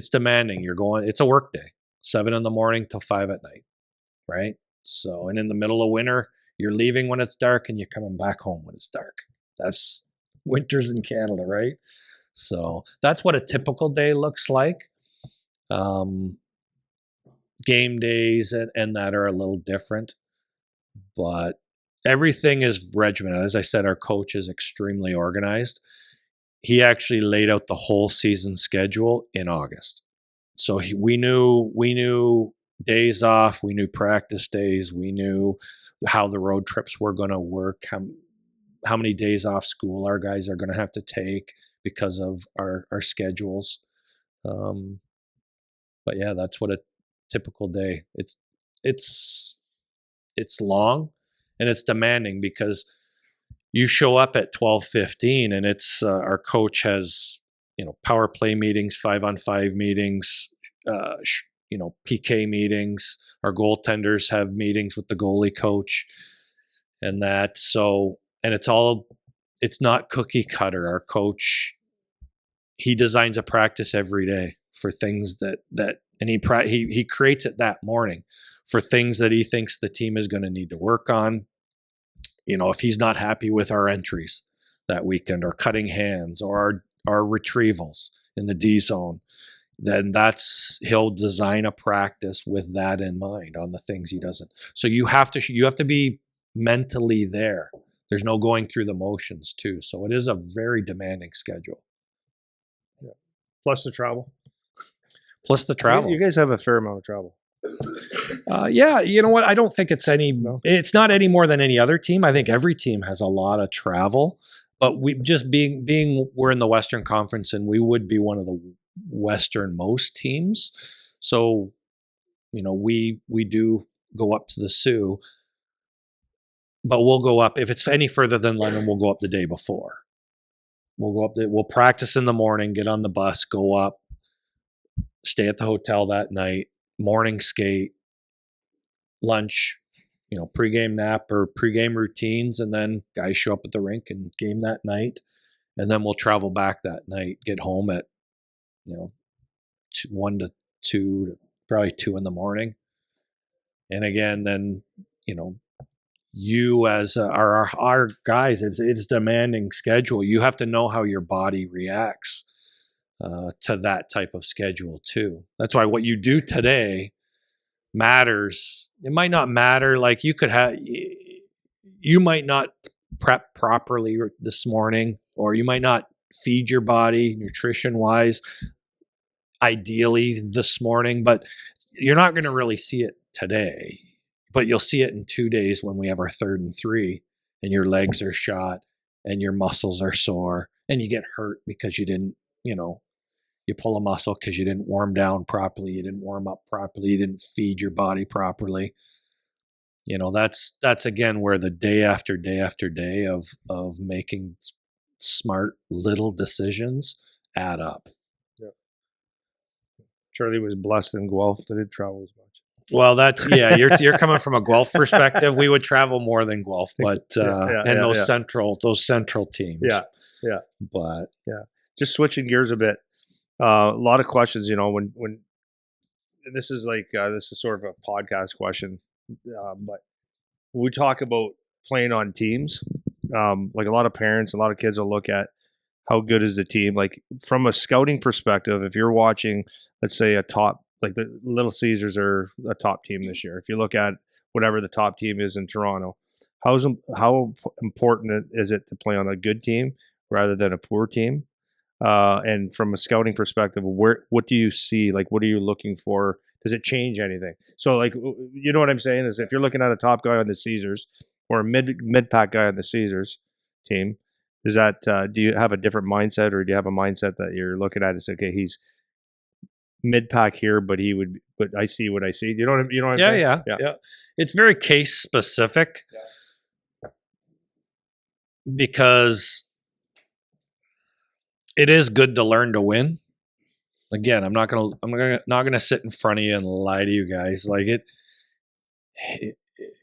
demanding. It's a work day, 7 in the morning till 5 at night, right? So, and in the middle of winter, you're leaving when it's dark and you're coming back home when it's dark. That's winters in Canada, right? So that's what a typical day looks like. Game days and that are a little different, but everything is regimented. As I said, our coach is extremely organized. He actually laid out the whole season schedule in August. So we knew days off, we knew practice days, we knew how the road trips were going to work, how many days off school our guys are going to have to take because of our schedules. But yeah, that's what a typical day. It's long and it's demanding because you show up at 12:15 and it's our coach has power play meetings, 5-on-5 meetings, PK meetings. Our goaltenders have meetings with the goalie coach, and that. So, and it's not cookie cutter. Our coach, he designs a practice every day for things and he creates it that morning for things that he thinks the team is going to need to work on. If he's not happy with our entries that weekend or cutting hands or our retrievals in the D zone, then he'll design a practice with that in mind on the things he doesn't. So you have to be mentally there. There's no going through the motions too. So it is a very demanding schedule. Yeah. Plus the travel. You guys have a fair amount of travel. Yeah, you know what? I don't think it's not any more than any other team. I think every team has a lot of travel, but we just being we're in the Western Conference and we would be one of the westernmost teams. So, we do go up to the Sioux, but we'll go up if it's any further than London, we'll go up the day before. We'll go up we'll practice in the morning, get on the bus, go up, stay at the hotel that night, morning skate, lunch, pregame nap or pregame routines, and then guys show up at the rink and game that night, and then we'll travel back that night, get home at 1 to 2, probably 2 in the morning, and again, then you as our guys, it's demanding schedule. You have to know how your body reacts to that type of schedule too. That's why what you do today matters. It might not matter. Like you might not prep properly this morning, or you might not feed your body nutrition wise ideally this morning, but you're not going to really see it today. But you'll see it in 2 days when we have our 3rd and 3 and your legs are shot and your muscles are sore and you get hurt because you didn't, you pull a muscle because you didn't warm down properly, you didn't warm up properly, you didn't feed your body properly. That's again where the day after day after day of making smart little decisions add up. Yeah. Charlie was blessed in Guelph that didn't travel as much. Well, you're coming from a Guelph perspective. We would travel more than Guelph, but those central teams. Yeah. But just switching gears a bit. A lot of questions, when this is sort of a podcast question, but when we talk about playing on teams, like a lot of parents, a lot of kids will look at how good is the team. Like from a scouting perspective, if you're watching, let's say a top, like the Little Caesars are a top team this year. If you look at whatever the top team is in Toronto, how important is it to play on a good team rather than a poor team? And from a scouting perspective, what do you see? Like, what are you looking for? Does it change anything? So, like, you know what I'm saying is, if you're looking at a top guy on the Caesars or a mid pack guy on the Caesars team, is that do you have a different mindset, or do you have a mindset that you're looking at and say, okay, he's mid pack here, but I see what I see. You know what I'm saying? Yeah. It's very case specific because it is good to learn to win. Again, I'm not gonna sit in front of you and lie to you guys. Like it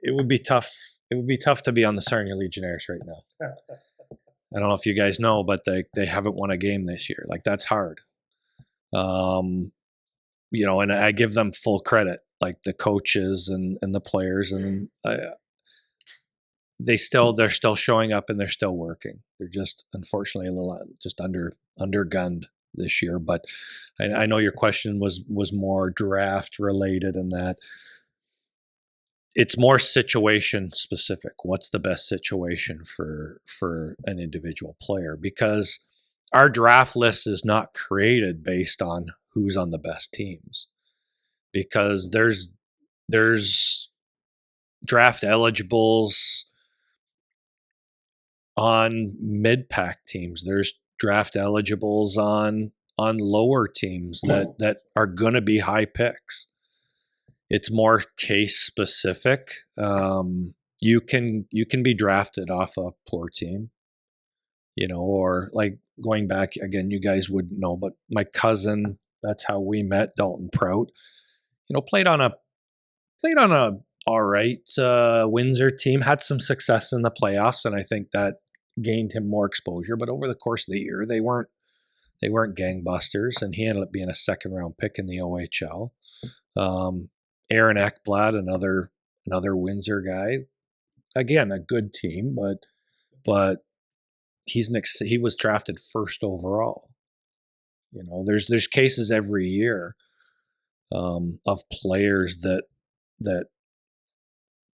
would be tough. It would be tough to be on the Sarnia Legionnaires right now. I don't know if you guys know, but they haven't won a game this year. Like that's hard. And I give them full credit, like the coaches and the players, and they're still showing up and they're still working. They're just unfortunately a little just undergunned this year. But I know your question was more draft related, and that it's more situation specific. What's the best situation for an individual player? Because our draft list is not created based on who's on the best teams, because there's draft eligibles on mid-pack teams. There's draft eligibles on lower teams that are going to be high picks. It's more case specific. You can be drafted off a poor team, or like going back again, you guys would know, but my cousin, that's how we met, Dalton Prout, played on a all right Windsor team, had some success in the playoffs, and I think that gained him more exposure. But over the course of the year, they weren't gangbusters, and he ended up being a 2nd round pick in the OHL. Aaron Ekblad, another Windsor guy, again a good team, but he was drafted 1st overall. There's cases every year of players that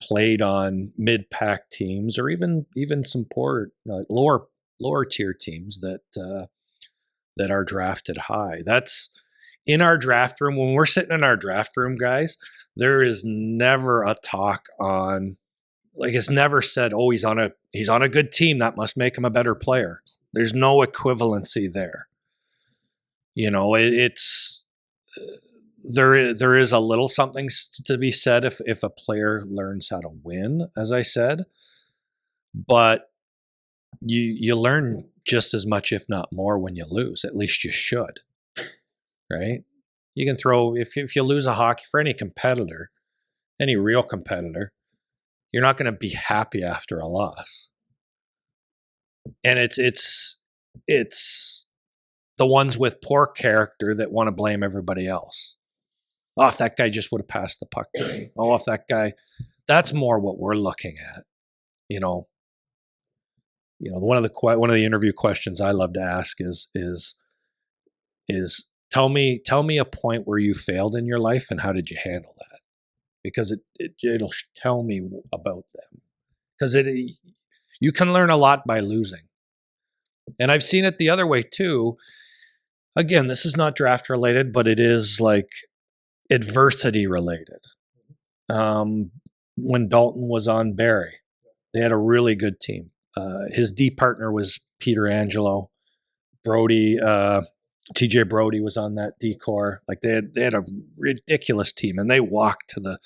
played on mid-pack teams, or even some poor lower tier teams that are drafted high. That's in our draft room. When we're sitting in our draft room, guys, there is never a talk on, like, it's never said, oh, he's on a good team, that must make him a better player. There's no equivalency there. It's there is a little something to be said if a player learns how to win, as I said, but you learn just as much, if not more, when you lose. At least you should, right? You can throw, if you lose a hockey, for any competitor, any real competitor, you're not going to be happy after a loss. And it's the ones with poor character that want to blame everybody else. Oh, if that guy just would have passed the puck to me. Oh, if that guy, that's more what we're looking at. One of the interview questions I love to ask is tell me a point where you failed in your life and how did you handle that? Because it'll tell me about them. Because you can learn a lot by losing. And I've seen it the other way too. Again, this is not draft related, but it is like adversity related. When Dalton was on Barrie, they had a really good team. His D partner was Peter Angelo. Brody, TJ Brody was on that D core. Like they had a ridiculous team, and they walked to the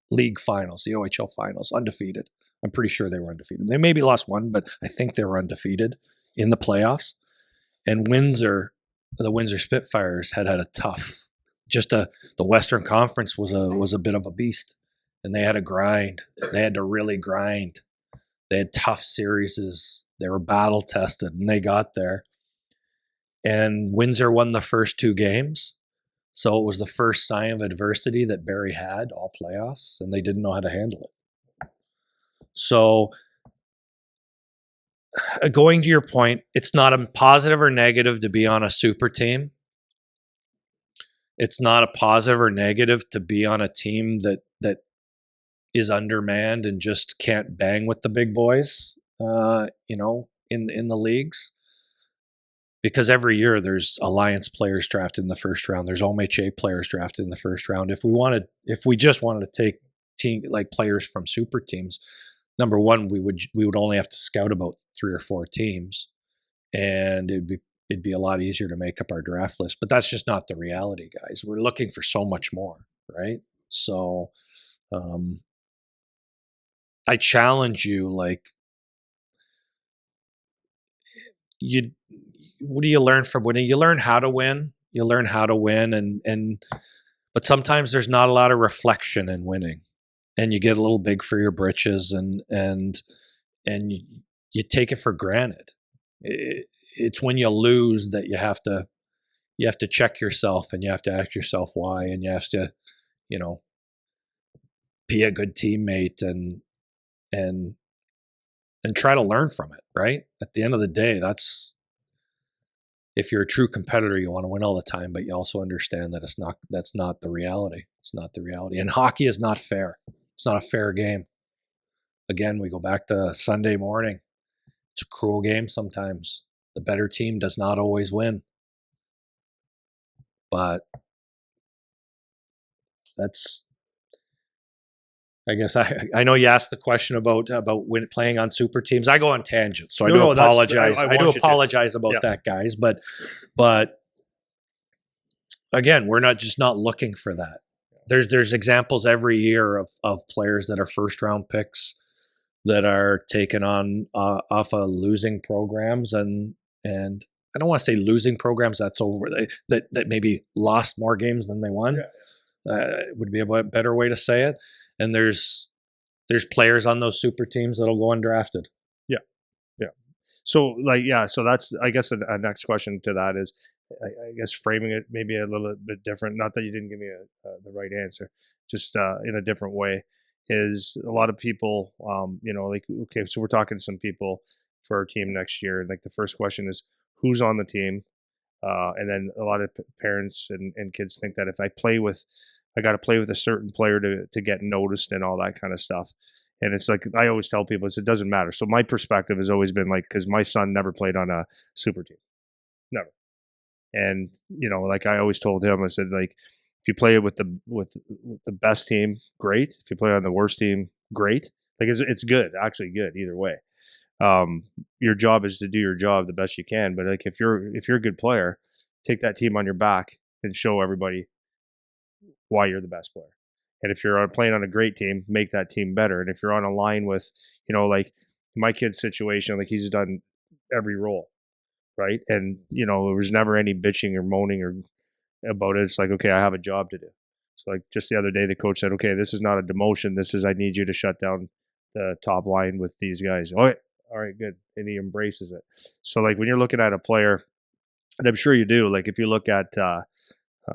league finals, the OHL finals, undefeated. I'm pretty sure they were undefeated. They maybe lost one, but I think they were undefeated in the playoffs. And the Windsor Spitfires had a tough. The Western Conference was a bit of a beast, and they had to grind. They had to really grind. They had tough series. They were battle tested, and they got there. And Windsor won the first 2 games. So it was the first sign of adversity that Barrie had all playoffs, and they didn't know how to handle it. So going to your point, it's not a positive or negative to be on a super team. It's not a positive or negative to be on a team that is undermanned and just can't bang with the big boys, in the leagues. Because every year there's Alliance players drafted in the first round. There's OHA players drafted in the first round. If we just wanted to take players from super teams, number one, we would only have to scout about 3 or 4 teams, and it'd be a lot easier to make up our draft list. But that's just not the reality, guys. We're looking for so much more, right? So, I challenge you, what do you learn from winning? You learn how to win. You learn how to win, but sometimes there's not a lot of reflection in winning, and you get a little big for your britches, and you take it for granted. It's when you lose that you have to check yourself, and you have to ask yourself why, and you have to, be a good teammate and try to learn from it, right? At the end of the day, if you're a true competitor, you want to win all the time, but you also understand that that's not the reality. It's not the reality. And hockey is not fair. It's not a fair game. Again, we go back to Sunday morning. It's a cruel game sometimes. The better team does not always win. But that's, I guess I know you asked the question about when playing on super teams. I go on tangents, so I do apologize. I do apologize about that, guys. But again, we're not looking for that. There's examples every year of players that are first round picks that are taken on off of losing programs, and I don't want to say losing programs. That's over. That maybe lost more games than they won. Would be a better way to say it. And there's players on those super teams that'll go undrafted. Yeah. So so that's, I guess, a next question to that is, I guess, framing it maybe a little bit different. Not that you didn't give me the right answer, just in a different way. Is a lot of people, okay, so we're talking to some people for our team next year, and the first question is who's on the team, and then a lot of parents and kids think that if I got to play with a certain player to get noticed and all that kind of stuff. And it's like, I always tell people, it doesn't matter. So my perspective has always been because my son never played on a super team. Never. And, I always told him, I said, if you play with the best team, great. If you play on the worst team, great. It's good, actually good either way. Your job is to do your job the best you can. But if you're a good player, take that team on your back and show everybody why you're the best player. And if you're playing on a great team, make that team better. And if you're on a line with, my kid's situation, he's done every role, right? And, there was never any bitching or moaning or about it. It's like, okay, I have a job to do. So like just the other day, the coach said, okay, this is not a demotion. This is, I need you to shut down the top line with these guys. All right, good. And he embraces it. So like when you're looking at a player, and I'm sure you do, like if you look at,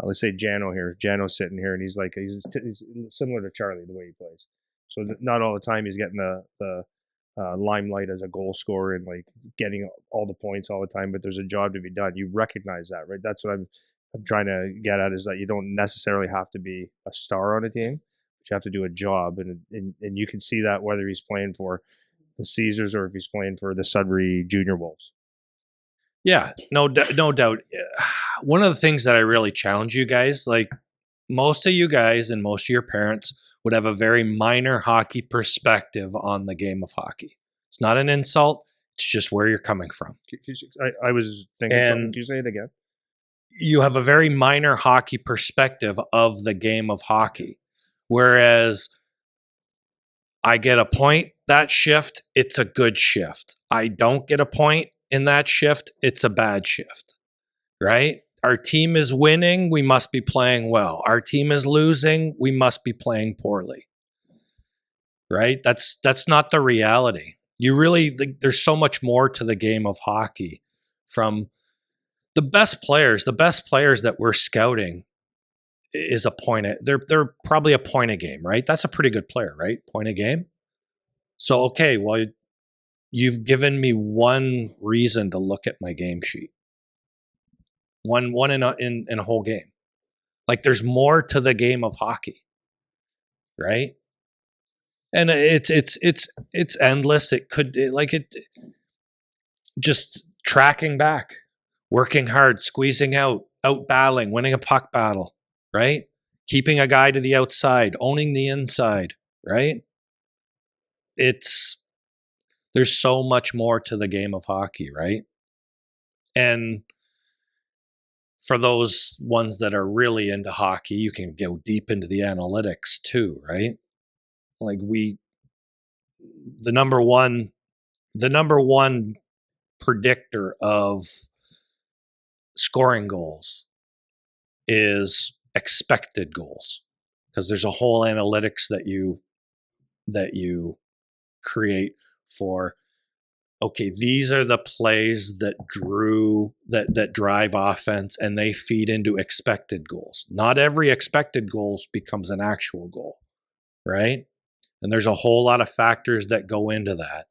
let's say Jano here, Jano's sitting here and he's like, he's similar to Charlie, the way he plays. So not all the time he's getting the limelight as a goal scorer and like getting all the points all the time, but there's a job to be done. You recognize that, right? That's what I'm trying to get at, is that you don't necessarily have to be a star on a team, but you have to do a job, and you can see that whether he's playing for the Caesars or if he's playing for the Sudbury Junior Wolves. Yeah, no doubt. One of the things that I really challenge you guys, like most of you guys and most of your parents would have a very minor hockey perspective on the game of hockey. It's not an insult. It's just where you're coming from. I was thinking something. Can you say it again? You have a very minor hockey perspective of the game of hockey. Whereas I get a point that shift, it's a good shift. I don't get a point in that shift, it's a bad shift, right? Our team is winning, we must be playing well. Our team is losing, we must be playing poorly, right? That's not the reality. You really, there's so much more to the game of hockey. From the best players that we're scouting is a point. They're probably a point a game, right? That's a pretty good player, right? Point a game. So, okay, well, you've given me one reason to look at my game sheet. One in a whole game. Like there's more to the game of hockey, right? And it's endless. Just tracking back, working hard, squeezing out battling, winning a puck battle, right? Keeping a guy to the outside, owning the inside, right? There's so much more to the game of hockey, right? And for those ones that are really into hockey, you can go deep into the analytics too, right? Like the number one predictor of scoring goals is expected goals, because there's a whole analytics that you create for, okay, these are the plays that drive offense, and they feed into expected goals. Not every expected goals becomes an actual goal, right? And there's a whole lot of factors that go into that.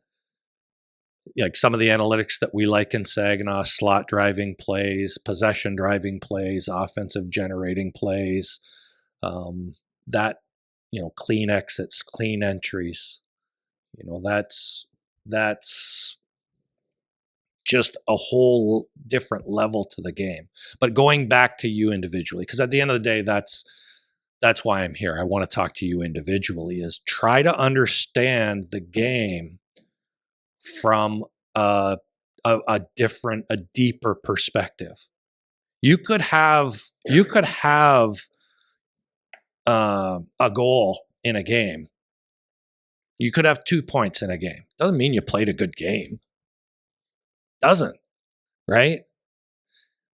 Like some of the analytics that we like in Saginaw: slot driving plays, possession driving plays, offensive generating plays, clean exits, clean entries. That's just a whole different level to the game. But going back to you individually, because at the end of the day, that's why I'm here. I want to talk to you individually, is try to understand the game from a deeper perspective. You could have a goal in a game. You could have 2 points in a game. Doesn't mean you played a good game. Doesn't, right?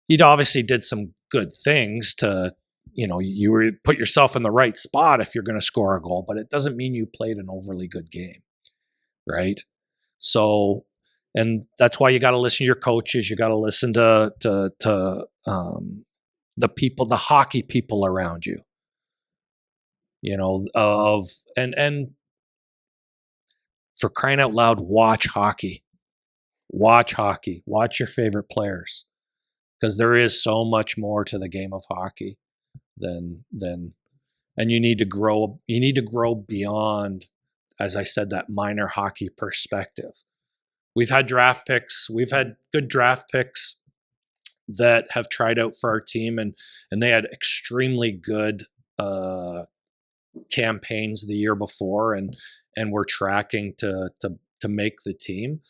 You obviously did some good things to, you put yourself in the right spot if you're going to score a goal, but it doesn't mean you played an overly good game, right? So, and that's why you got to listen to your coaches. You got to listen to the people, the hockey people around you. And for crying out loud, watch hockey. Watch hockey. Watch your favorite players, because there is so much more to the game of hockey than and you need to grow beyond, as I said, that minor hockey perspective. We've had draft picks. We've had good draft picks that have tried out for our team, and they had extremely good campaigns the year before, and were tracking to make the team,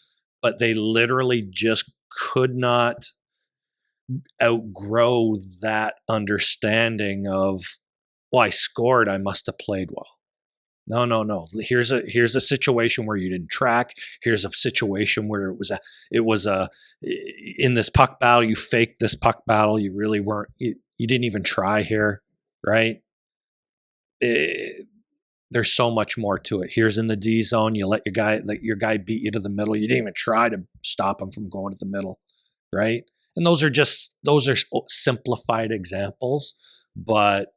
but they literally just could not outgrow that understanding of, well, I scored, I must have played well. No. Here's a situation where you didn't track. Here's a situation where it was a in this puck battle, you faked this puck battle. You really weren't. You didn't even try here, right? There's so much more to it. Here's in the D zone, you let your guy beat you to the middle. You didn't even try to stop him from going to the middle, right? And those are simplified examples, but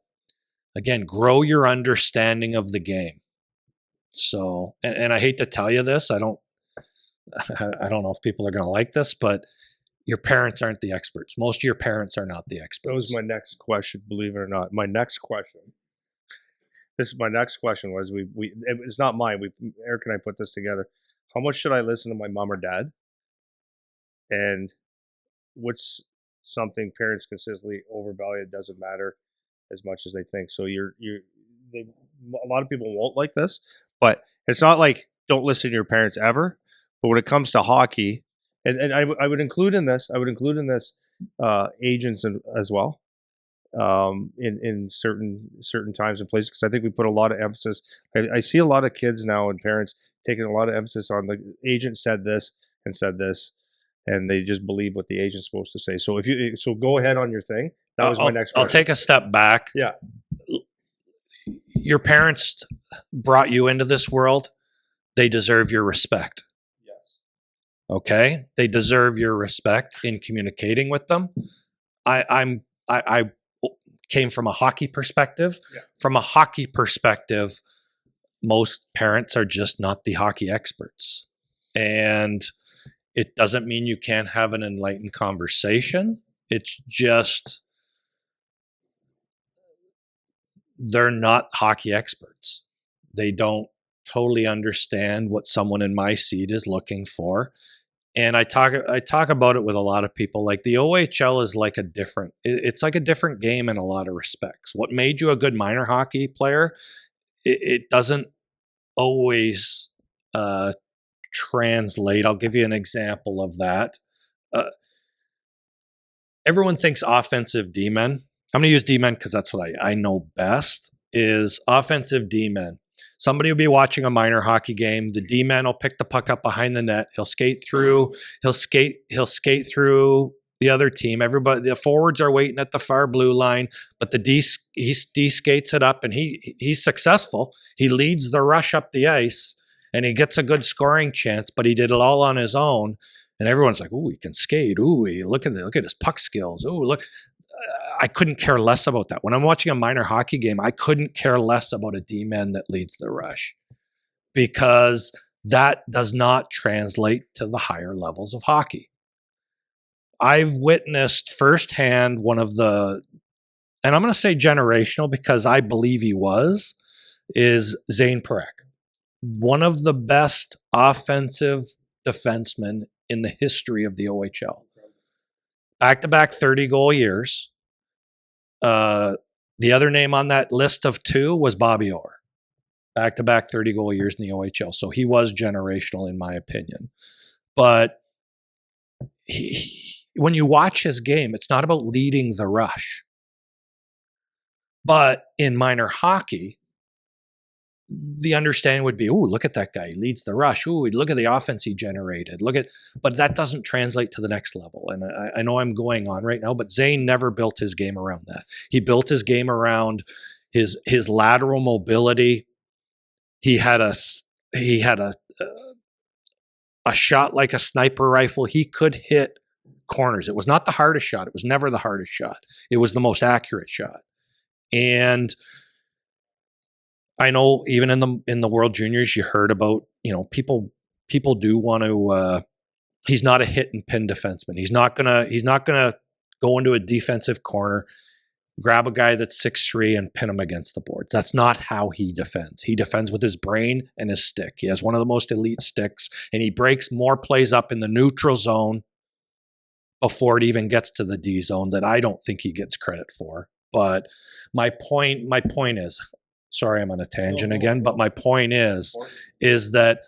again, grow your understanding of the game. So, and I hate to tell you this, I don't know if people are going to like this, but your parents aren't the experts. Most of your parents are not the experts. That was my next question, believe it or not. My next question. My next question was, it's not mine. Eric and I put this together. How much should I listen to my mom or dad? And what's something parents consistently overvalue? It doesn't matter as much as they think. So a lot of people won't like this, but it's not like don't listen to your parents ever. But when it comes to hockey, and I would include in this, agents as well, in certain times and places, because I think we put a lot of emphasis. I see a lot of kids now and parents taking a lot of emphasis on the agent said this and said this, and they just believe what the agent's supposed to say. So go ahead on your thing. That was my next question. I'll take a step back. Yeah. Your parents brought you into this world. They deserve your respect. Yes. Okay? They deserve your respect in communicating with them. I came from a hockey perspective. Yeah. From a hockey perspective, most parents are just not the hockey experts. And it doesn't mean you can't have an enlightened conversation. It's just they're not hockey experts. They don't totally understand what someone in my seat is looking for. And I talk about it with a lot of people. Like the OHL is like it's like a different game in a lot of respects. What made you a good minor hockey player, it doesn't always translate. I'll give you an example of that. Everyone thinks offensive D-men. I'm going to use D-men because that's what I know best, is offensive D-men. Somebody will be watching a minor hockey game. The D-man will pick the puck up behind the net. He'll skate through. He'll skate through the other team. Everybody, the forwards are waiting at the far blue line, but the D skates it up, and he's successful. He leads the rush up the ice, and he gets a good scoring chance. But he did it all on his own, and everyone's like, "Ooh, he can skate. Ooh, look at his puck skills. Ooh, look." I couldn't care less about that. When I'm watching a minor hockey game, I couldn't care less about a D-man that leads the rush, because that does not translate to the higher levels of hockey. I've witnessed firsthand one of the, and I'm going to say generational because I believe he is Zane Parekh, one of the best offensive defensemen in the history of the OHL. Back-to-back 30-goal years. The other name on that list of two was Bobby Orr. Back-to-back 30-goal years in the OHL. So he was generational in my opinion. But when you watch his game, it's not about leading the rush. But in minor hockey, the understanding would be, ooh, look at that guy. He leads the rush. Ooh, look at the offense he generated. But that doesn't translate to the next level. And I know I'm going on right now, but Zane never built his game around that. He built his game around his lateral mobility. He had a shot like a sniper rifle. He could hit corners. It was not the hardest shot. It was never the hardest shot. It was the most accurate shot. And I know even in the World Juniors, you heard about, people do want to. He's not a hit and pin defenseman. He's not gonna go into a defensive corner, grab a guy that's 6'3" and pin him against the boards. That's not how he defends. He defends with his brain and his stick. He has one of the most elite sticks, and he breaks more plays up in the neutral zone before it even gets to the D zone that I don't think he gets credit for. But my point is. Sorry, I'm on a tangent again, but my point is that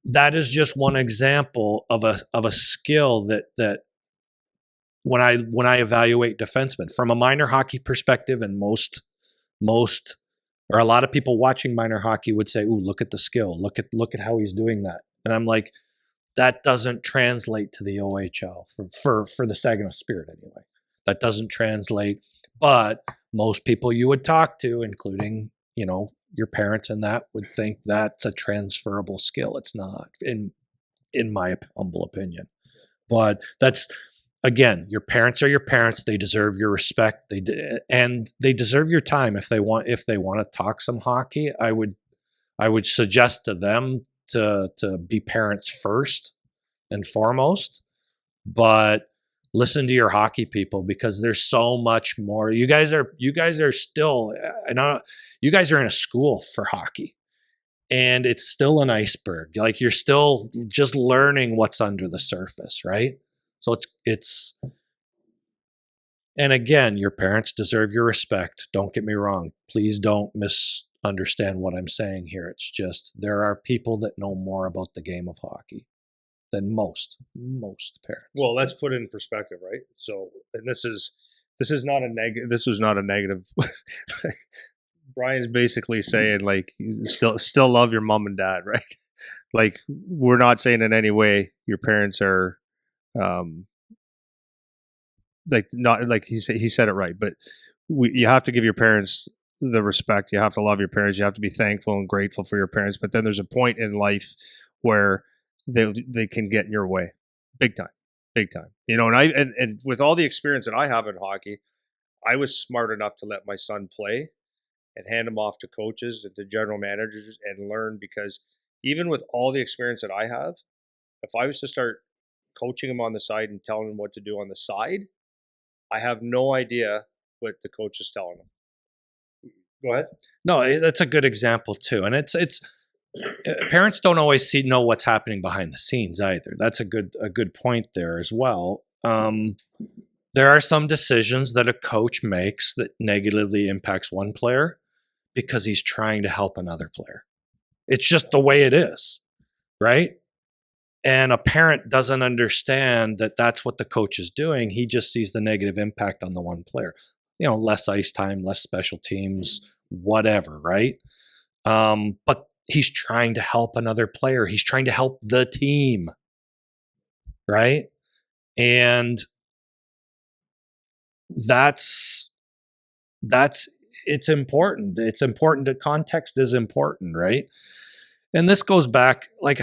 is just one example of a skill that when I evaluate defensemen from a minor hockey perspective, and most Or a lot of people watching minor hockey would say, "Ooh, look at the skill. Look at how he's doing that." And I'm like, that doesn't translate to the OHL for the Saginaw Spirit anyway. That doesn't translate. But most people you would talk to, including, you know, your parents and that, would think that's a transferable skill. It's not, in my humble opinion. But that's, again, your parents are your parents. They deserve your respect. And they deserve your time. If they want to talk some hockey, I would suggest to them to be parents first and foremost, but listen to your hockey people, because there's so much more. You guys are still, you guys are in a school for hockey, and it's still an iceberg. Like, you're still just learning what's under the surface, right? So it's and again, your parents deserve your respect. Don't get me wrong. Please don't misunderstand what I'm saying here. It's just, there are people that know more about the game of hockey than most parents. Well, let's put it in perspective, right? So, and this is not a negative. This was not a negative. Brian's basically saying, like, you still love your mom and dad, right? Like, we're not saying in any way your parents are, like, not, like he said it right, but you have to give your parents the respect. You have to love your parents. You have to be thankful and grateful for your parents. But then there's a point in life where they can get in your way, big time. You know, and with all the experience that I have in hockey, I was smart enough to let my son play and hand him off to coaches and to general managers and learn, because even with all the experience that I have, if I was to start coaching him on the side and telling him what to do on the side, I have no idea what the coach is telling him. Go ahead. No, that's a good example too. And it's parents don't always know what's happening behind the scenes either. That's a good point there as well. There are some decisions that a coach makes that negatively impacts one player because he's trying to help another player. It's just the way it is, right? And a parent doesn't understand that that's what the coach is doing. He just sees the negative impact on the one player. You know, less ice time, less special teams, whatever, right? But he's trying to help another player. He's trying to help the team, right? And that's it's important. It's important that context is important, right? And this goes back, like,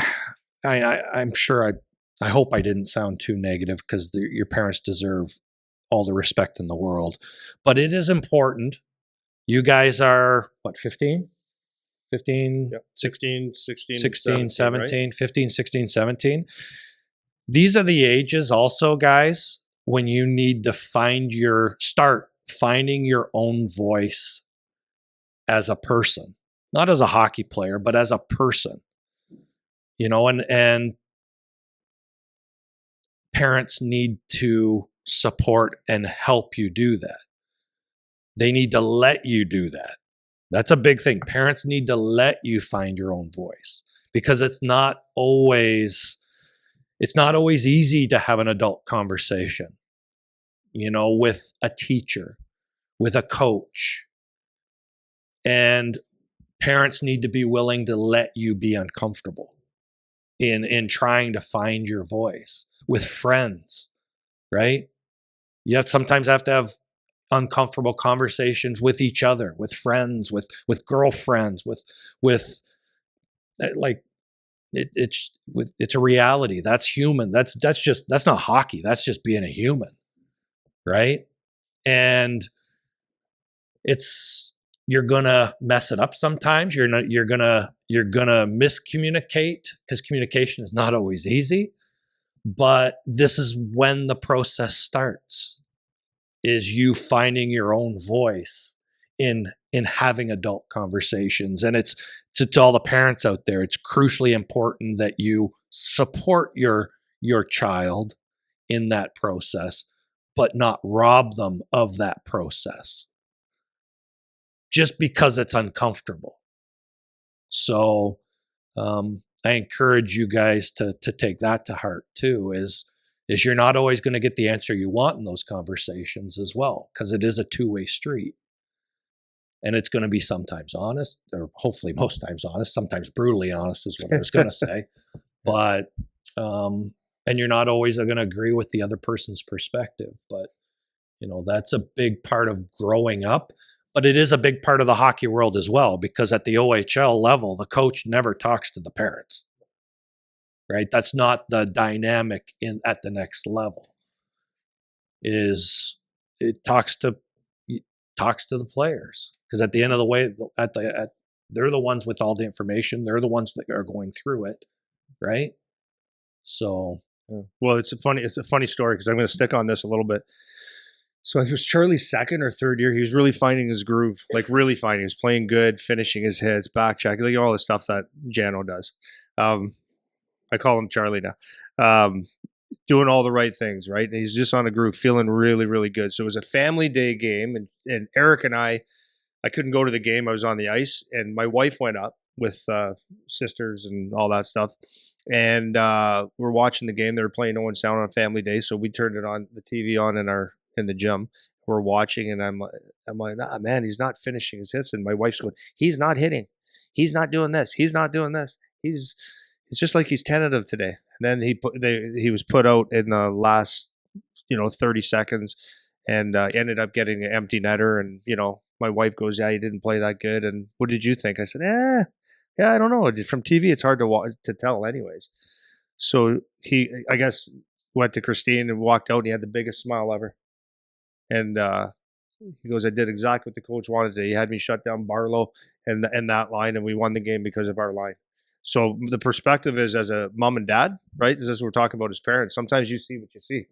I'm sure I hope I didn't sound too negative, because your parents deserve all the respect in the world. But it is important. You guys are, what, 15? 15, Yep. 16, 17, 17, right? 15, 16, 17. These are the ages also, guys, when you need to start finding your own voice as a person, not as a hockey player, but as a person. You know, and parents need to support and help you do that. They need to let you do that. That's a big thing. Parents need to let you find your own voice, because it's not always easy to have an adult conversation, you know, with a teacher, with a coach. And parents need to be willing to let you be uncomfortable in trying to find your voice with friends, right? You sometimes have to have uncomfortable conversations with each other, with friends, with girlfriends, with like it's a reality. That's human. That's not hockey. That's just being a human, right? And you're gonna mess it up sometimes. You're gonna miscommunicate, because communication is not always easy. But this is when the process starts, is you finding your own voice in having adult conversations. And it's to all the parents out there, it's crucially important that you support your child in that process, but not rob them of that process just because it's uncomfortable. So I encourage you guys to take that to heart too, is you're not always going to get the answer you want in those conversations as well, because it is a two-way street. and it's going to be sometimes honest, or hopefully most times honest, sometimes brutally honest is what I was going to say. But, and you're not always going to agree with the other person's perspective, but that's a big part of growing up. But it is a big part of the hockey world as well, because at the OHL level, the coach never talks to the parents, right? That's not the dynamic at the next level. It talks to the players, because at the end of the way, they're the ones with all the information. They're the ones that are going through it, right? So, well, it's a funny story, because I'm going to stick on this a little bit. So it was Charlie's second or third year. He was really finding his groove, like really finding. He was playing good, finishing his hits, back checking, like all the stuff that Jano does. I call him Charlie now. Doing all the right things, right? And he's just on a groove, feeling really, really good. So it was a family day game, and Eric and I couldn't go to the game. I was on the ice, and my wife went up with sisters and all that stuff. And we're watching the game. They were playing Owen Sound on family day, so we turned it on, the TV on in the gym. We're watching, and I'm like, nah, man, he's not finishing his hits. And my wife's going, he's not hitting. He's not doing this. He's not doing this. It's just like he's tentative today. And then he was put out in the last 30 seconds, and ended up getting an empty netter. And my wife goes, yeah, he didn't play that good. And what did you think? I said, yeah, I don't know. From TV, it's hard to tell anyways. So he, I guess, went to Christine and walked out, and he had the biggest smile ever. And he goes, I did exactly what the coach wanted to. He had me shut down Barlow and that line, and we won the game because of our line. So the perspective is, as a mom and dad, right? This is what we're talking about as parents. Sometimes you see what you see.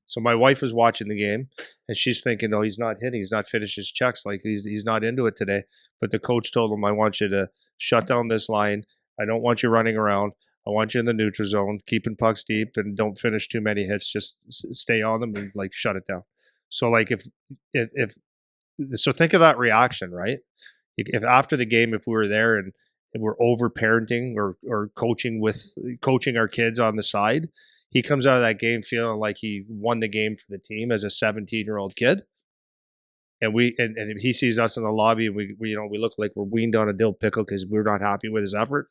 So my wife was watching the game, and she's thinking, no, he's not hitting. He's not finished his checks. Like he's not into it today. But the coach told him, I want you to shut down this line. I don't want you running around. I want you in the neutral zone, keeping pucks deep, and don't finish too many hits. Just stay on them and shut it down. So so think of that reaction, right? If after the game, if we were there and we're over parenting or coaching our kids on the side, he comes out of that game feeling like he won the game for the team as a 17-year-old kid. And and he sees us in the lobby, and we look like we're weaned on a dill pickle because we're not happy with his effort.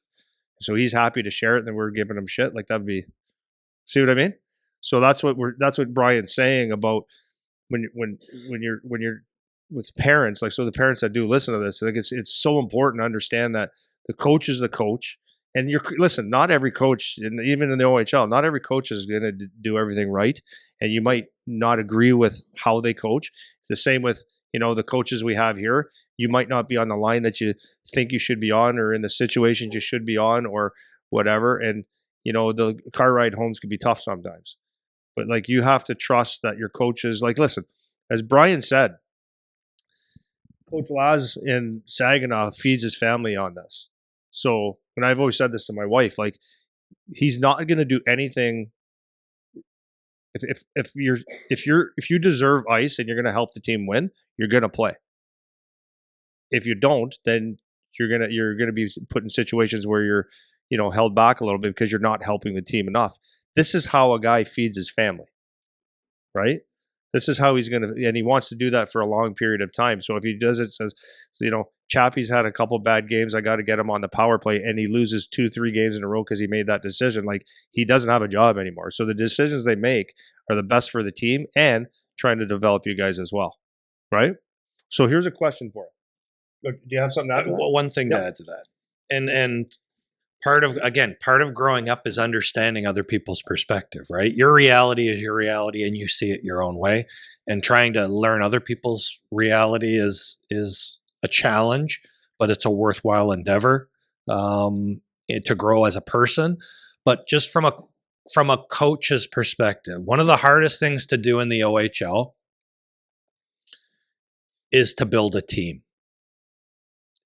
So he's happy to share it, and then we're giving him shit. Like, that'd be, see what I mean? So that's what Brian's saying about when you're with parents, so the parents that do listen to this, I think it's so important to understand that the coach is the coach. And listen, not every coach, even in the OHL, not every coach is going to do everything right. And you might not agree with how they coach. It's the same with, the coaches we have here. You might not be on the line that you think you should be on, or in the situations you should be on, or whatever. And, the car ride homes can be tough sometimes. But you have to trust that your coaches, listen, as Brian said, Coach Laz in Saginaw feeds his family on this. So, and I've always said this to my wife, he's not going to do anything. If you deserve ice and you're going to help the team win, you're going to play. If you don't, then you're going to be put in situations where you're held back a little bit because you're not helping the team enough. This is how a guy feeds his family, right? This is how he's going to, and he wants to do that for a long period of time. So if he does it, says, Chappie's had a couple bad games, I got to get him on the power play, and he loses 2-3 games in a row because he made that decision, he doesn't have a job anymore. So the decisions they make are the best for the team and trying to develop you guys as well, right? So here's a question for you. Do you have something to add to that? One thing to add to that. And part of growing up is understanding other people's perspective, right? Your reality is your reality, and you see it your own way. And trying to learn other people's reality is a challenge, but it's a worthwhile endeavor to grow as a person. But just from a coach's perspective, one of the hardest things to do in the OHL is to build a team.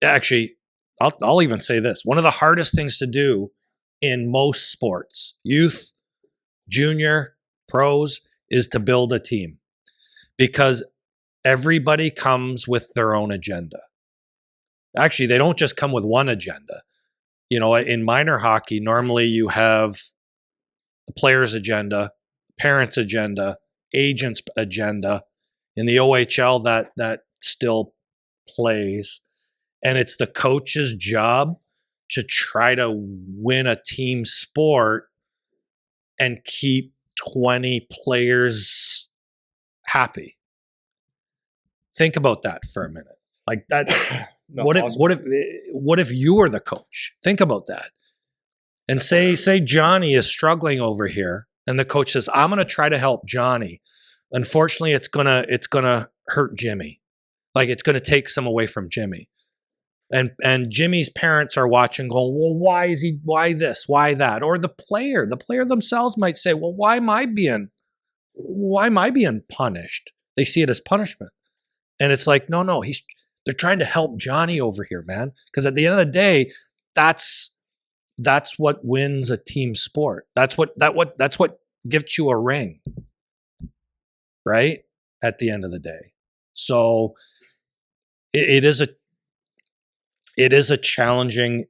Actually, I'll even say this. One of the hardest things to do in most sports, youth, junior, pros, is to build a team, because everybody comes with their own agenda. Actually, they don't just come with one agenda. In minor hockey, normally you have the player's agenda, parents' agenda, agent's agenda. In the OHL, that still plays, and it's the coach's job to try to win a team sport and keep 20 players happy. Think about that for a minute. Like that. What if you were the coach? Think about that. And say Johnny is struggling over here, and the coach says, "I'm going to try to help Johnny. Unfortunately, it's gonna hurt Jimmy. Like it's going to take some away from Jimmy." And Jimmy's parents are watching, going, "Well, why this? Why that?" Or the player themselves might say, "Well, why am I being punished?" They see it as punishment. And it's like, no, they're trying to help Johnny over here, man. Because at the end of the day, that's what wins a team sport. That's what gives you a ring, right? At the end of the day, so it is a challenging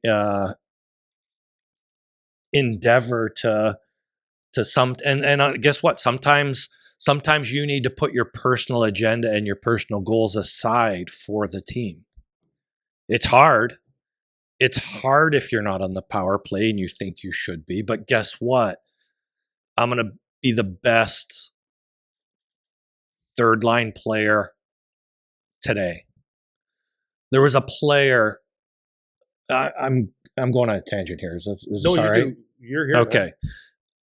endeavor to some, and guess what? Sometimes you need to put your personal agenda and your personal goals aside for the team. It's hard. It's hard if you're not on the power play and you think you should be, but guess what? I'm going to be the best third line player today. There was a player. I'm going on a tangent here. Is this all right? You're here. Okay. Man.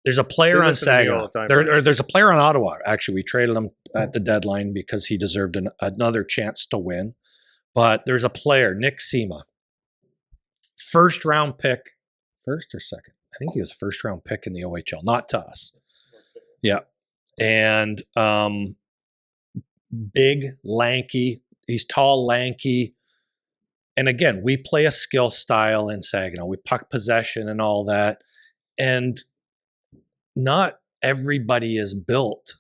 There's a player on Saginaw. There's a player on Ottawa. Actually, we traded him at the deadline because he deserved another chance to win. But there's a player, Nick Sema, first round pick, first or second? I think he was first round pick in the OHL, not to us. Yeah, and big, lanky. He's tall, lanky. And again, we play a skill style in Saginaw. We puck possession and all that. And not everybody is built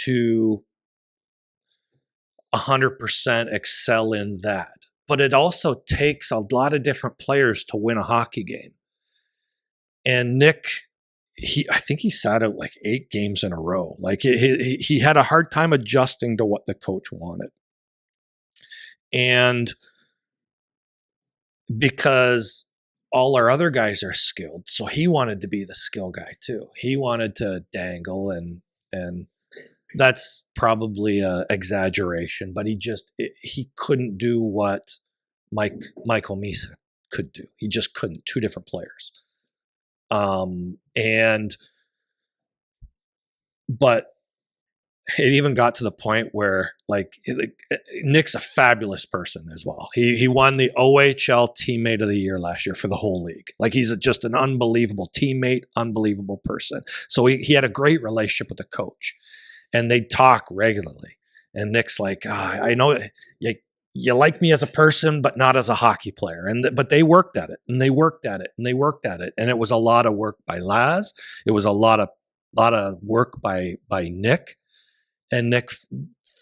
to 100% excel in that. But it also takes a lot of different players to win a hockey game. And Nick, I think he sat out like 8 games in a row. Like he had a hard time adjusting to what the coach wanted. And because all our other guys are skilled, so he wanted to be the skill guy too. He wanted to dangle, and that's probably an exaggeration, but he couldn't do what Michael Misa could do. He just couldn't. 2 different players. But it even got to the point where Nick's a fabulous person as well. He won the OHL Teammate of the Year last year for the whole league. Like he's just an unbelievable teammate, unbelievable person. So he had a great relationship with the coach, and they'd talk regularly. And Nick's like, I know you like me as a person, but not as a hockey player. But they worked at it, and they worked at it, and they worked at it, and it was a lot of work by Laz. It was a lot of work by Nick. And Nick,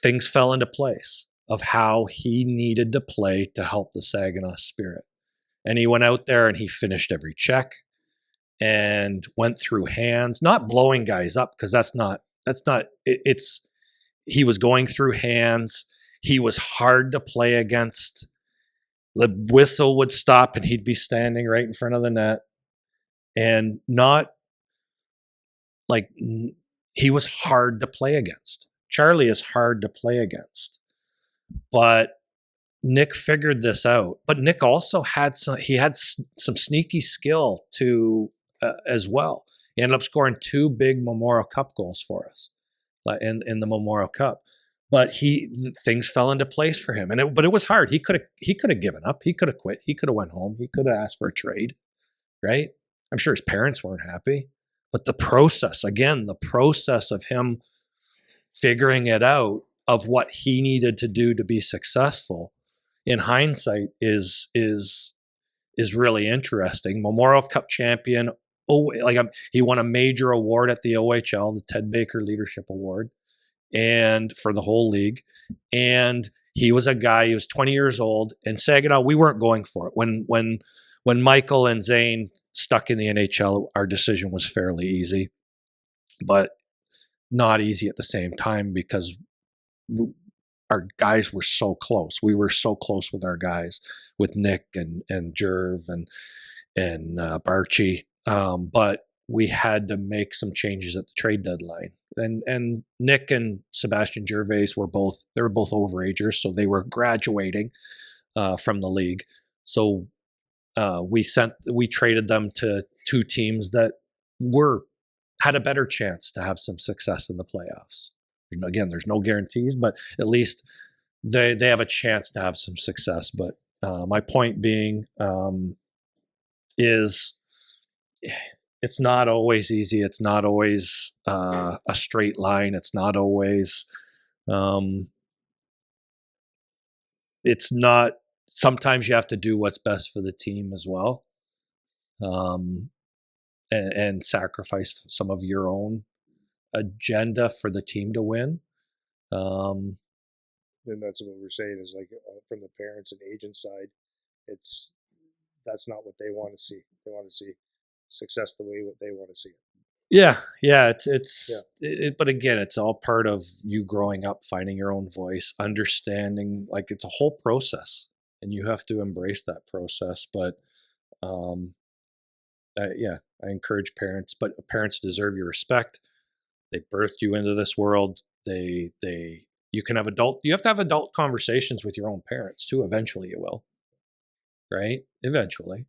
things fell into place of how he needed to play to help the Saginaw Spirit. And he went out there and he finished every check and went through hands, not blowing guys up, because he was going through hands. He was hard to play against. The whistle would stop and he'd be standing right in front of the net. And he was hard to play against. Charlie is hard to play against, but Nick figured this out. But Nick also had some sneaky skill too as well. He ended up scoring 2 big Memorial Cup goals for us in the Memorial Cup. But things fell into place for him, but it was hard. He could have given up. He could have quit. He could have went home. He could have asked for a trade, right? I'm sure his parents weren't happy, but the process of him figuring it out of what he needed to do to be successful, in hindsight, is really interesting. Memorial Cup champion. He won a major award at the OHL, the Ted Baker Leadership Award, and for the whole league. And he was 20 years old. And Saginaw, we weren't going for it. When Michael and Zane stuck in the NHL, our decision was fairly easy, but not easy at the same time, because our guys were so close. We were so close with our guys, with Nick and Jerv and Barchi. But we had to make some changes at the trade deadline. And Nick and Sebastien Gervais were both overagers, so they were graduating from the league. So we traded them to two teams that had a better chance to have some success in the playoffs. Again, there's no guarantees, but at least they have a chance to have some success. But my point being is it's not always easy. It's not always a straight line. It's not always it's not. Sometimes you have to do what's best for the team as well, and sacrifice some of your own agenda for the team to win. And that's what we're saying is like from the parents and agent side, that's not what they want to see. They want to see success the way what they want to see it. Yeah. But again, it's all part of you growing up, finding your own voice, understanding. Like it's a whole process, and you have to embrace that process. But I encourage parents, but parents deserve your respect. They birthed you into this world. You have to have adult conversations with your own parents too. Eventually you will, right? Eventually.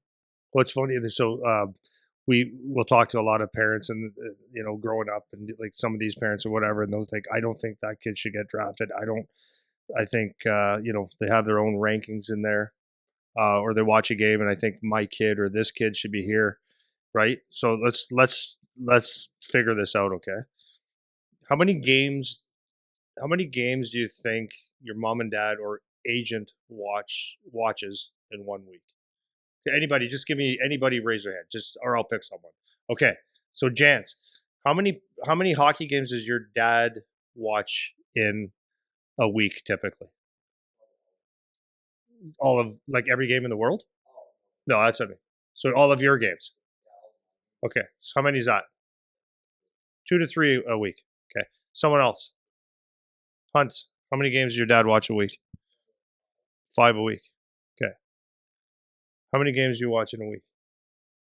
Well, it's funny. So we will talk to a lot of parents and, growing up and like some of these parents or whatever, and they'll think, I don't think that kid should get drafted. I think, they have their own rankings in there, or they watch a game and I think my kid or this kid should be here. Right. So let's figure this out. Okay. How many games do you think your mom and dad or agent watches in 1 week? To anybody, just give me anybody, raise their hand, or I'll pick someone. Okay. So Jance, how many hockey games does your dad watch in a week typically? All of like every game in the world? No, that's what I mean. So all of your games. Okay. So how many is that? 2 to 3 a week. Okay. Someone else. Hunt, how many games does your dad watch a week? 5 a week. Okay. How many games do you watch in a week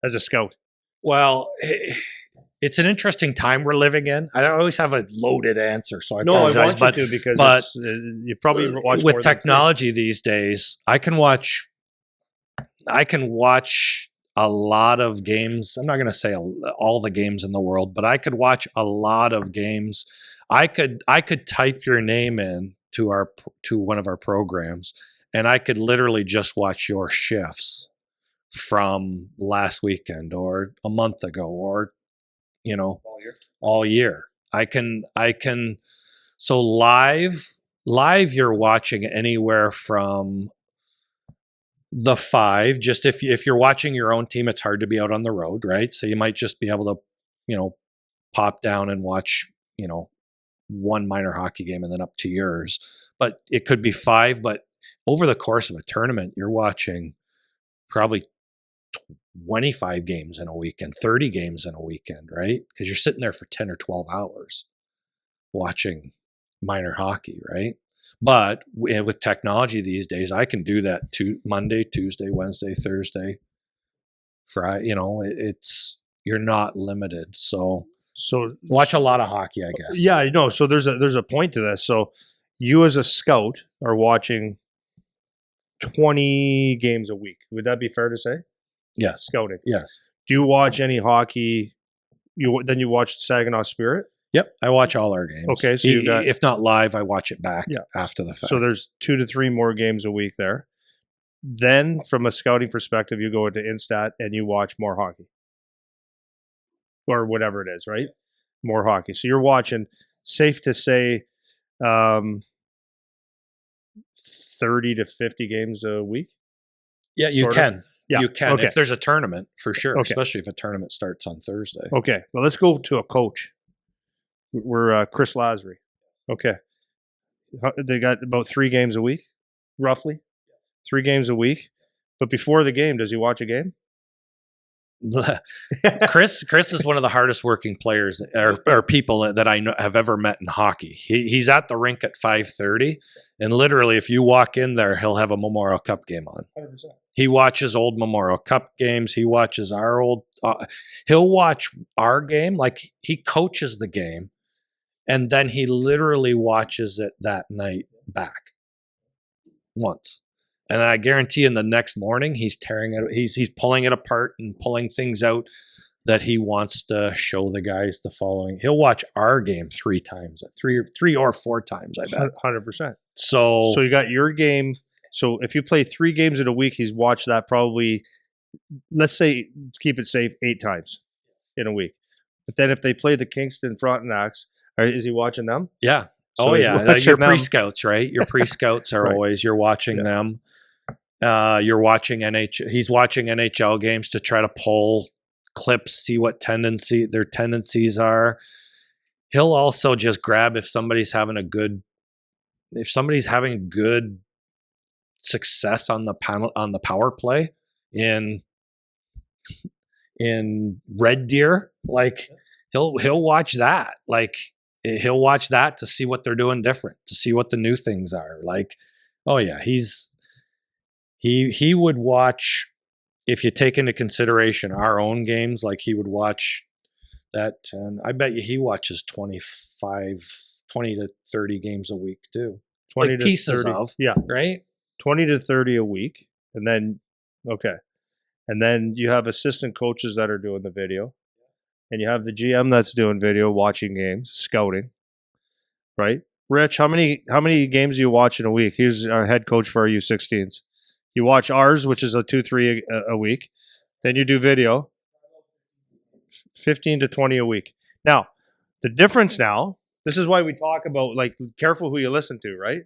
as a scout? Well, it's an interesting time we're living in. I don't always have a loaded answer, so I apologize. I want you to because you probably watch with more technology these days. I can watch a lot of games. I'm not going to say all the games in the world, but I could watch a lot of games. I could type your name in to one of our programs, and I could literally just watch your shifts from last weekend or a month ago or all year. I can so live you're watching anywhere from the 5. Just if you're watching your own team, it's hard to be out on the road, right? So you might just be able to pop down and watch one minor hockey game and then up to yours. But it could be 5. But over the course of a tournament, you're watching probably 25 games in a weekend, 30 games in a weekend, right? Because you're sitting there for 10 or 12 hours watching minor hockey, right? But with technology these days, I can do that Monday, Tuesday, Wednesday, Thursday, Friday. You're not limited. So watch a lot of hockey, I guess. Yeah, I know. So there's a point to this. So you as a scout are watching 20 games a week. Would that be fair to say? Yes. Scouting. Yes. Do you watch any hockey? You watch Saginaw Spirit? Yep, I watch all our games. Okay, so if not live, I watch it back after the fact. So there's 2 to 3 more games a week there. Then, from a scouting perspective, you go into Instat and you watch more hockey, or whatever it is, right? More hockey. So you're watching, safe to say, 30 to 50 games a week. Yeah, you can. Yeah. You can Okay. if there's a tournament for sure, Okay. especially if a tournament starts on Thursday. Okay, well, let's go to a coach. We're Chris Lasry. Okay. They got about 3 games a week, roughly. 3 games a week. But before the game, does he watch a game? Chris is one of the hardest working players or people that I know have ever met in hockey. He's at the rink at 5:30, and literally, if you walk in there, he'll have a Memorial Cup game on. 100%. He watches old Memorial Cup games. He watches our old. He'll watch our game, like he coaches the game, and then he literally watches it that night back once. And I guarantee in the next morning, he's tearing it. He's pulling it apart and pulling things out that he wants to show the guys the following. He'll watch our game 3 times, three or 4 times, I bet. 100%. So you got your game. So if you play 3 games in a week, he's watched that probably, let's say, keep it safe, 8 times in a week. But then if they play the Kingston Frontenacs, is he watching them? Yeah. So Your pre-scouts, right? Your pre-scouts are right. Always, you're watching them. You're watching he's watching NHL games to try to pull clips, see what their tendencies are. He'll also just grab if somebody's having good success on the power play in Red Deer, like he'll watch that. Like he'll watch that to see what they're doing different, to see what the new things are. Like, oh yeah, he would watch, if you take into consideration our own games, like he would watch that. And I bet you he watches 20 to 30 games a week too. 20 like to pieces 30, of, yeah, right? 20 to 30 a week. And then, okay. And then you have assistant coaches that are doing the video. And you have the GM that's doing video, watching games, scouting, right? Rich, how many games do you watch in a week? He's our head coach for our U16s. You watch ours, which is a 2-3 a week. Then you do video, 15 to 20 a week. Now, the difference now, this is why we talk about, like, careful who you listen to, right?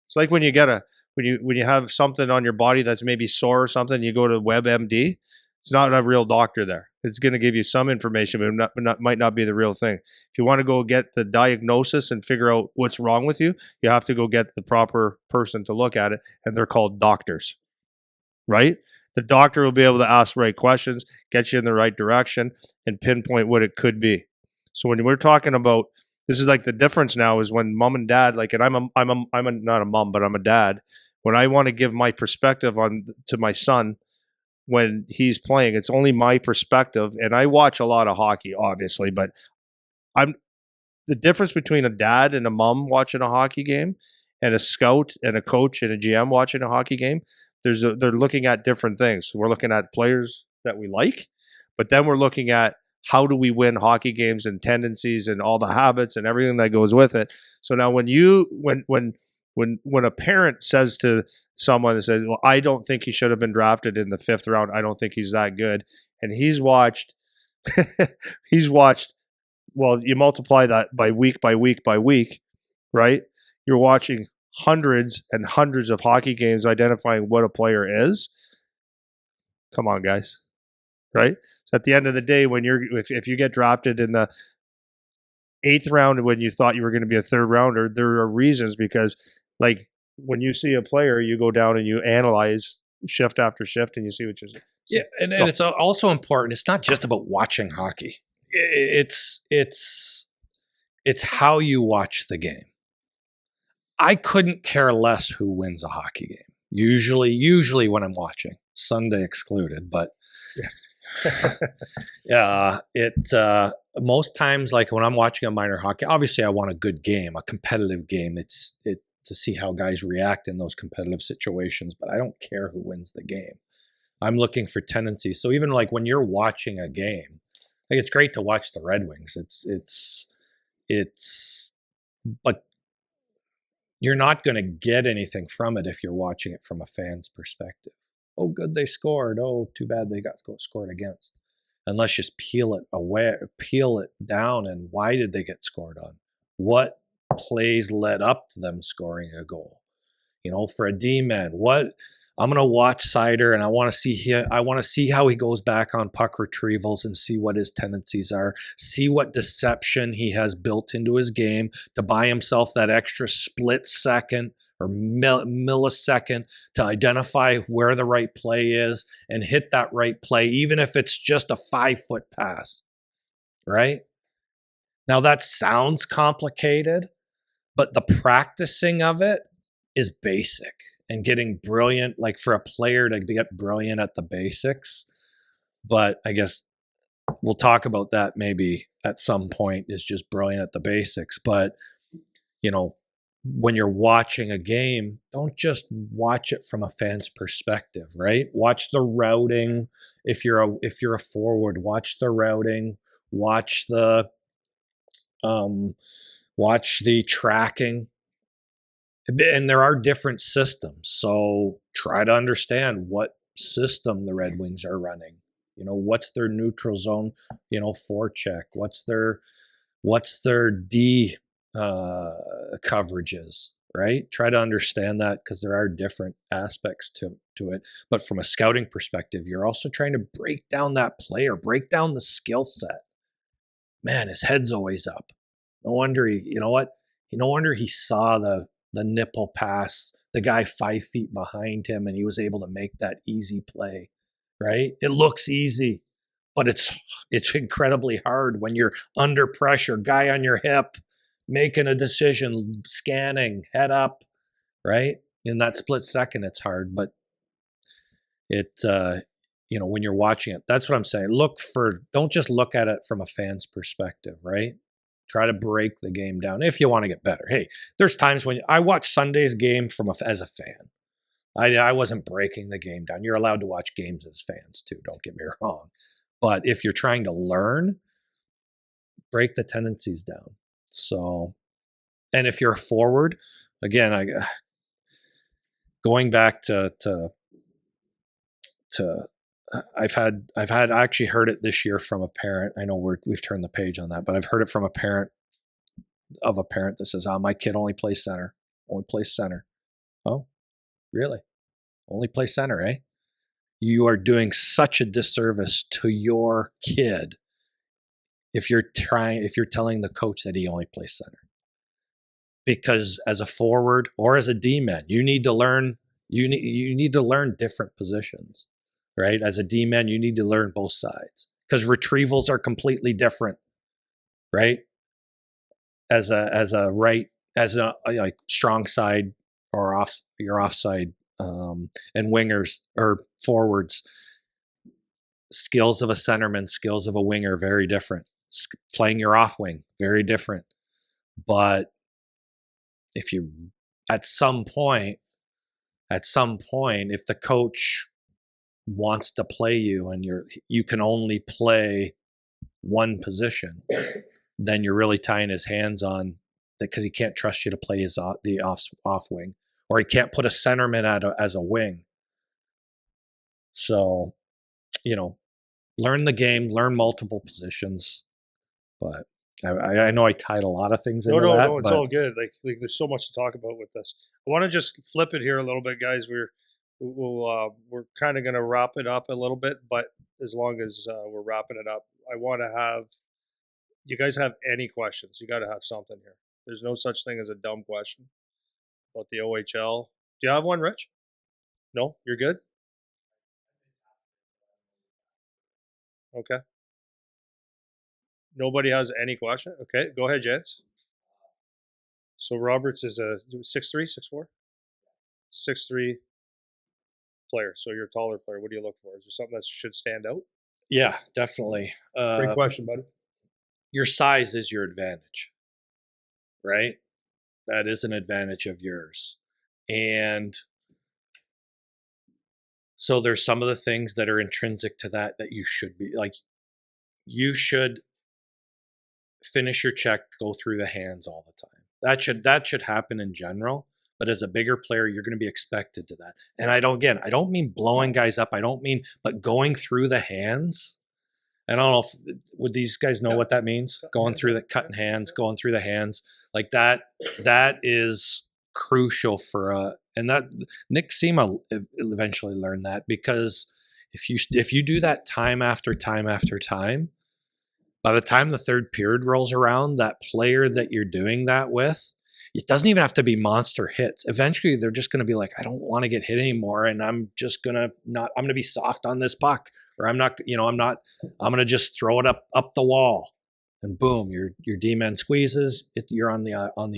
It's like when you get when you have something on your body that's maybe sore or something, you go to WebMD. It's not a real doctor there. It's going to give you some information, but might not be the real thing. If you want to go get the diagnosis and figure out what's wrong with you, you have to go get the proper person to look at it, and they're called doctors, right? The doctor will be able to ask the right questions, get you in the right direction, and pinpoint what it could be. So when we're talking about, this is like the difference now is when mom and dad, like, and I'm not a mom, but I'm a dad. When I want to give my perspective to my son when he's playing, it's only my perspective. And I watch a lot of hockey, obviously, but the difference between a dad and a mom watching a hockey game and a scout and a coach and a GM watching a hockey game, they're looking at different things. We're looking at players that we like, but then we're looking at how do we win hockey games and tendencies and all the habits and everything that goes with it. So now when a parent says to someone that says, well, I don't think he should have been drafted in the 5th round, I don't think he's that good, and he's watched well, you multiply that by week by week by week, right? You're watching hundreds and hundreds of hockey games identifying what a player is. Come on, guys. Right? So at the end of the day, when if you get drafted in the 8th round when you thought you were going to be a 3rd rounder, there are reasons, because, like, when you see a player, you go down and you analyze shift after shift and you see what you're saying. Yeah, and it's also important. It's not just about watching hockey. It's how you watch the game. I couldn't care less who wins a hockey game. Usually when I'm watching, Sunday excluded, but most times, like when I'm watching a minor hockey, obviously I want a good game, a competitive game. It's to see how guys react in those competitive situations, but I don't care who wins the game. I'm looking for tendencies. So even like when you're watching a game, like, it's great to watch the Red Wings. But you're not going to get anything from it if you're watching it from a fan's perspective. Oh, good, they scored. Oh, too bad they got scored against. And let's just peel it down. And why did they get scored on? What plays led up to them scoring a goal? You know, for a D-man, I'm going to watch Sider, and I want to see how he goes back on puck retrievals and see what his tendencies are, see what deception he has built into his game to buy himself that extra split second or millisecond to identify where the right play is and hit that right play, even if it's just a 5-foot pass, right? Now that sounds complicated, but the practicing of it is basic, and getting brilliant, like for a player to get brilliant at the basics. But I guess we'll talk about that maybe at some point, is just brilliant at the basics. But, you know, when you're watching a game, don't just watch it from a fan's perspective, right? Watch the routing. If you're a forward, watch the routing, watch the tracking. And there are different systems. So try to understand what system the Red Wings are running. You know, what's their neutral zone, forecheck? What's their D coverages, right? Try to understand that, because there are different aspects to it. But from a scouting perspective, you're also trying to break down that player, break down the skill set. Man, his head's always up. No wonder no wonder he saw the nipple pass, the guy 5 feet behind him, and he was able to make that easy play, right? It looks easy, but it's incredibly hard when you're under pressure, guy on your hip, making a decision, scanning, head up, right? In that split second, it's hard, but when you're watching it, that's what I'm saying. Don't just look at it from a fan's perspective, right? Try to break the game down if you want to get better. Hey, there's times when I watch Sunday's game as a fan. I wasn't breaking the game down. You're allowed to watch games as fans too, don't get me wrong. But if you're trying to learn, break the tendencies down. So, and if you're a forward, again, going back to I've actually heard it this year from a parent. I know we've turned the page on that, but I've heard it from a parent that says, my kid only plays center. Oh, really? Only play center, eh? You are doing such a disservice to your kid if you're telling the coach that he only plays center. Because as a forward or as a D-man, you need to learn different positions. Right? As a D-man, you need to learn both sides, because retrievals are completely different, right? As a strong side or your offside, and wingers or forwards, skills of a centerman, skills of a winger, very different. Playing your off wing, very different. But if you, at some point, if the coach wants to play you and you can only play one position, then you're really tying his hands on that, because he can't trust you to play the off wing, or he can't put a centerman as a wing. So, learn the game, learn multiple positions. But I know I tied a lot of things into that. No, it's all good. Like there's so much to talk about with this. I want to just flip it here a little bit, guys. We're kind of going to wrap it up a little bit, but as long as we're wrapping it up, I want to have you guys have any questions. You got to have something here. There's no such thing as a dumb question about the OHL. Do you have one, Rich? No, you're good. Okay. Nobody has any question. Okay, go ahead, gents. So Roberts is a 6'3", 6'4", 6'3" player. So you're a taller player. What do you look for? Is there something that should stand out? Yeah, definitely. Great question, buddy. Your size is your advantage, right? That is an advantage of yours. And so there's some of the things that are intrinsic to that you should be like, you should finish your check, go through the hands all the time. That should happen in general. But as a bigger player, you're going to be expected to that. And I don't mean blowing guys up. But going through the hands. And I don't know would these guys know what that means? Going through the cutting hands, going through the hands like that. That is crucial and that Nick Sema eventually learned that, because if you do that time after time after time, by the time the third period rolls around, that player that you're doing that with, it doesn't even have to be monster hits. Eventually they're just going to be like, I don't want to get hit anymore. And I'm going to be soft on this puck, or I'm going to just throw it up the wall, and boom, your D-man squeezes it. You're on the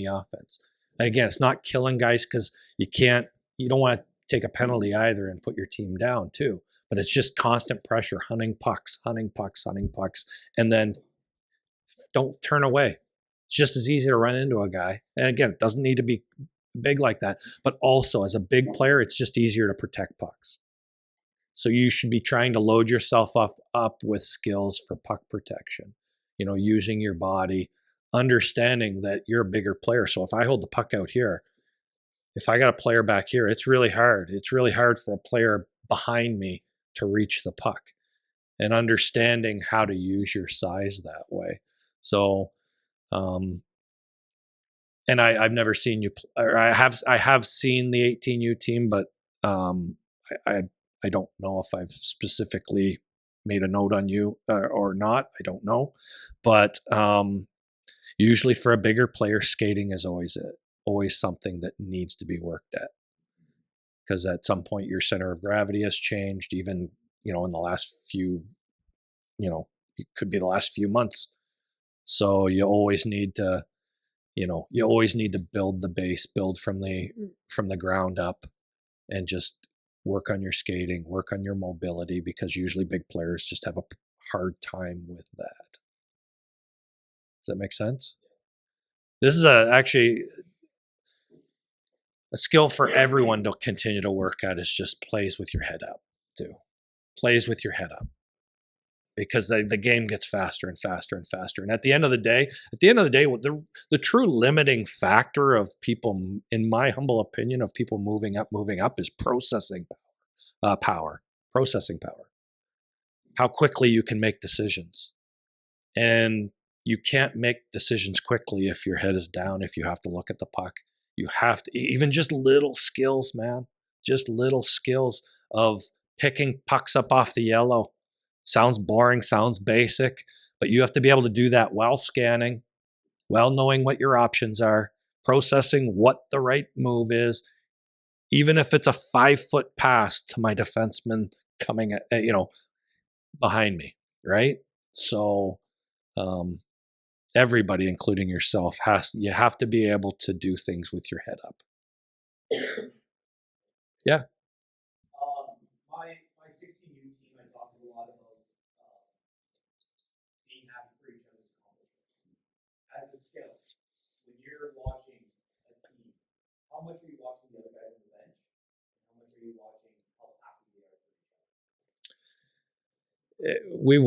offense. And again, it's not killing guys, because you don't want to take a penalty either and put your team down too. But it's just constant pressure, hunting pucks, and then don't turn away. It's just as easy to run into a guy. And again, it doesn't need to be big like that. But also, as a big player, it's just easier to protect pucks. So you should be trying to load yourself up with skills for puck protection. Using your body, understanding that you're a bigger player. So if I hold the puck out here, if I got a player back here, it's really hard. It's really hard for a player behind me to reach the puck, and understanding how to use your size that way. So, and I've never seen you, or I have seen the 18U team, but I don't know if I've specifically made a note on you or not. I don't know, but usually for a bigger player, skating is always something that needs to be worked at, because at some point your center of gravity has changed. Even in the last few, it could be the last few months. So you always need to, build the base, build from the ground up, and just work on your skating, work on your mobility, because usually big players just have a hard time with that. Does that make sense? This is actually a skill for everyone to continue to work at, is just plays with your head up too. Plays with your head up, because the game gets faster and faster and faster. And at the end of the day, the true limiting factor of people, in my humble opinion, of people moving up is processing power. Processing power. How quickly you can make decisions. And you can't make decisions quickly if your head is down, if you have to look at the puck. You have to, even just little skills, man, just little skills of picking pucks up off the yellow. Sounds boring, sounds basic, but you have to be able to do that while scanning, while knowing what your options are, processing what the right move is, even if it's a 5-foot pass to my defenseman coming at, behind me, right? So everybody, including yourself, you have to be able to do things with your head up. Yeah. My 16U team, I talked a lot about being happy for each other's accomplishments. As a skill, when you're watching a team, how much are you watching the other guys on the bench? How much are you watching how happy they are for each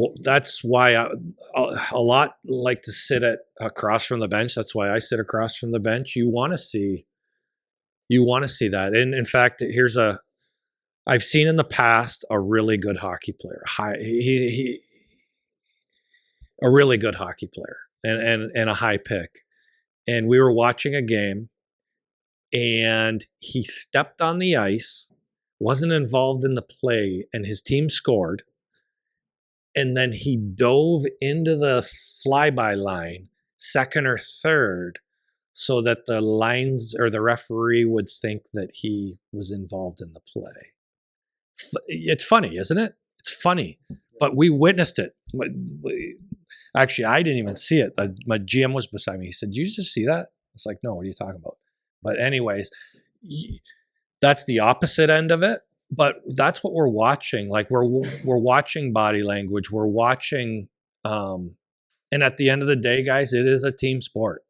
other? That's why a lot like to sit across from the bench. That's why I sit across from the bench. You want to see that. And in fact, I've seen in the past a really good hockey player. A really good hockey player and a high pick. And we were watching a game, and he stepped on the ice, wasn't involved in the play, and his team scored. And then he dove into the flyby line, second or third, so that the lines or the referee would think that he was involved in the play. It's funny, isn't it? It's funny, but we witnessed it. Actually, I didn't even see it. My GM was beside me. He said, "Did you just see that?" It's like, "No, what are you talking about?" But anyways, that's the opposite end of it. But that's what we're watching. Like we're watching body language. We're watching, and at the end of the day, guys, it is a team sport.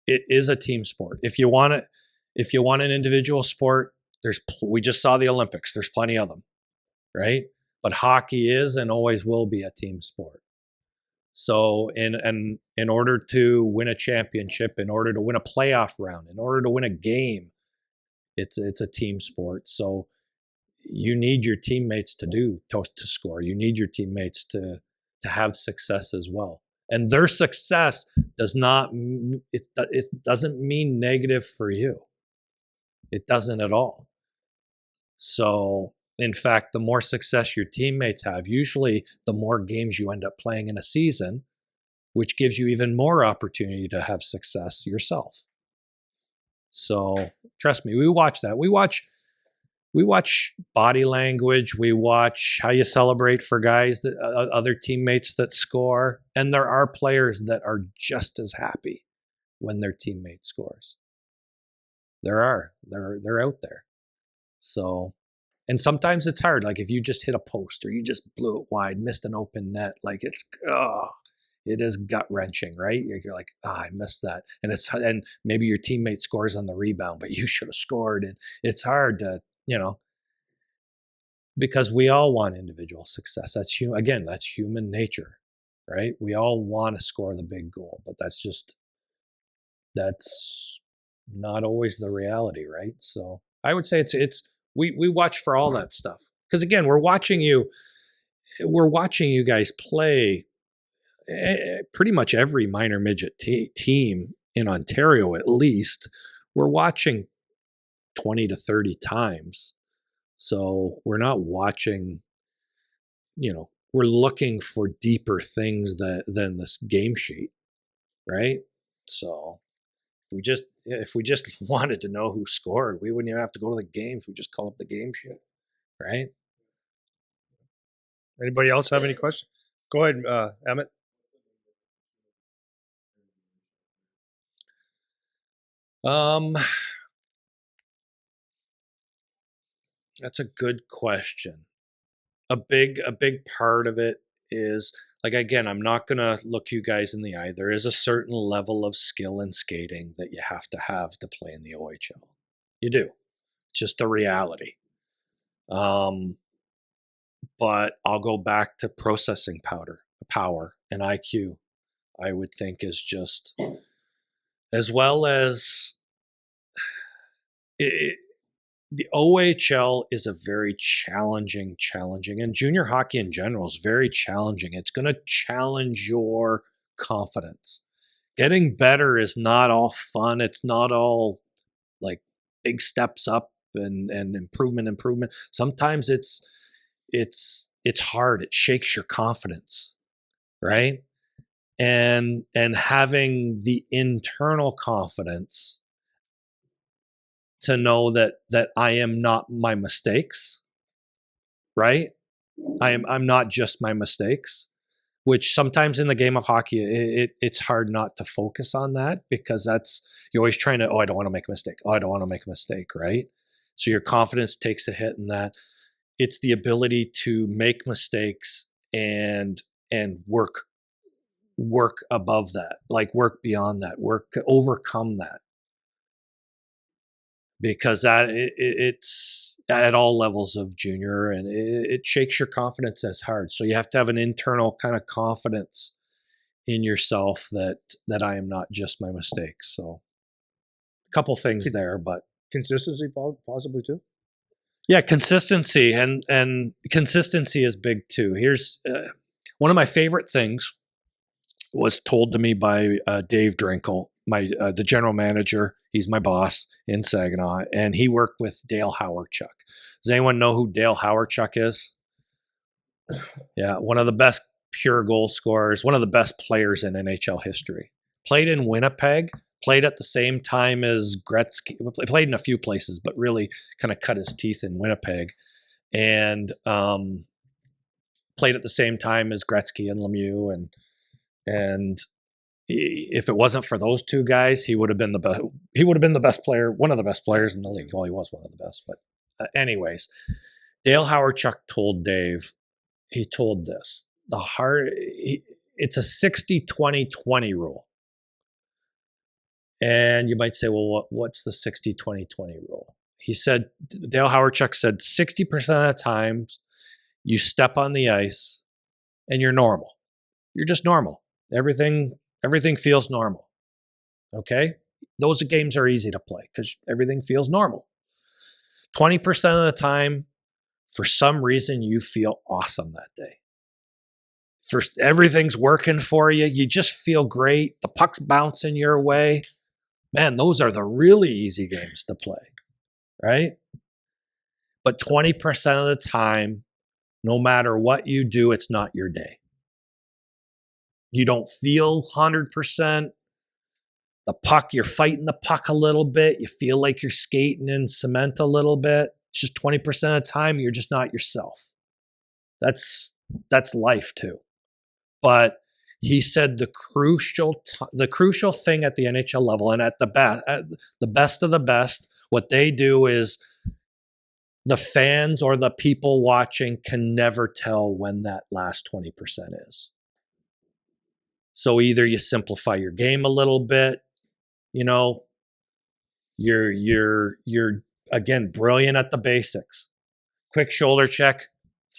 It is a team sport. If you want an individual sport, we just saw the Olympics. There's plenty of them, right? But hockey is and always will be a team sport. So in order to win a championship, in order to win a playoff round, in order to win a game, it's a team sport. So you need your teammates to score. You need your teammates to have success as well. And their success doesn't mean negative for you. It doesn't at all. So, in fact, the more success your teammates have, usually the more games you end up playing in a season, which gives you even more opportunity to have success yourself. So trust me, we watch that. We watch body language. We watch how you celebrate for guys that other teammates that score. And there are players that are just as happy when their teammate scores. They're out there. So, and sometimes it's hard. Like if you just hit a post or you just blew it wide, missed an open net, like it is gut wrenching, right? You're like, I missed that. And maybe your teammate scores on the rebound, but you should have scored. And it's hard to, because we all want individual success. That's human nature, right? We all want to score the big goal, but that's not always the reality, right? So I would say we watch for all that stuff. Because again, we're watching you guys play pretty much every minor midget team in Ontario, at least. We're watching 20 to 30 times. So we're not watching, we're looking for deeper things than this game sheet, right? So if we just wanted to know who scored, we wouldn't even have to go to the games. We just call up the game sheet, right? Anybody else have any questions? Go ahead, Emmett. That's a good question. A big part of it is, like, again, I'm not going to look you guys in the eye. There is a certain level of skill in skating that you have to play in the OHL. You do. It's just a reality. But I'll go back to processing power and IQ, I would think is just, as well as the OHL is a very challenging, and junior hockey in general is very challenging. It's going to challenge your confidence. Getting better is not all fun. It's not all like big steps up and improvement. Sometimes it's hard. It shakes your confidence, right? And having the internal confidence to know that I am not my mistakes, right? I'm not just my mistakes, which sometimes in the game of hockey, it's hard not to focus on that, because you're always trying to, I don't want to make a mistake. I don't want to make a mistake, right? So your confidence takes a hit in that. It's the ability to make mistakes and work above that, like work beyond that, overcome that. Because it's at all levels of junior, and it shakes your confidence as hard. So you have to have an internal kind of confidence in yourself that I am not just my mistakes. So a couple things there, but consistency possibly too. Yeah, consistency and consistency is big too. Here's one of my favorite things was told to me by Dave Drinkle, the general manager. He's my boss in Saginaw, and he worked with Dale Hawerchuk. Does anyone know who Dale Hawerchuk is? Yeah, one of the best pure goal scorers, one of the best players in NHL history. Played in Winnipeg, played at the same time as Gretzky. Played in a few places, but really kind of cut his teeth in Winnipeg. And played at the same time as Gretzky and Lemieux, and if it wasn't for those two guys, he would have been the best. He would have been the best player, one of the best players in the league. Well, he was one of the best. But anyways, Dale Hawerchuk told Dave, he told this, it's a 60-20-20 rule. And you might say, well, what's the 60-20-20 rule? He said, Dale Hawerchuk said, 60% of the times you step on the ice and you're normal. You're just normal. Everything feels normal. Okay? Those games are easy to play because everything feels normal. 20% of the time, for some reason, you feel awesome that day. First, everything's working for you. You just feel great. The puck's bouncing your way. Man, those are the really easy games to play, right? But 20% of the time, no matter what you do, it's not your day. You don't feel 100%. The puck, you're fighting the puck a little bit. You feel like you're skating in cement a little bit. It's just 20% of the time, you're just not yourself. That's life too. But he said the crucial thing at the NHL level and at the best of the best, what they do is the fans or the people watching can never tell when that last 20% is. So either you simplify your game a little bit, you know, you're again brilliant at the basics. Quick shoulder check,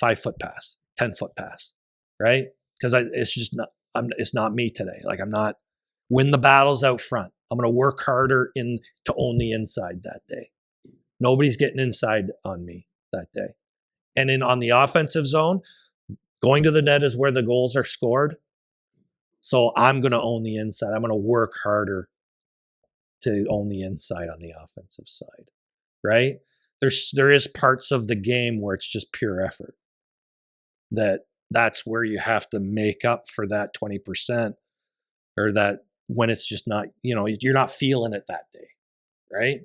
5-foot pass, 10-foot pass, right? Because it's just not. It's not me today. Like I'm not win the battles out front. I'm going to work harder to own the inside that day. Nobody's getting inside on me that day. And on the offensive zone, going to the net is where the goals are scored. So I'm going to own the inside. I'm going to work harder to own the inside on the offensive side, right? There is parts of the game where it's just pure effort. That's where you have to make up for that 20%, or that when it's just not, you're not feeling it that day, right?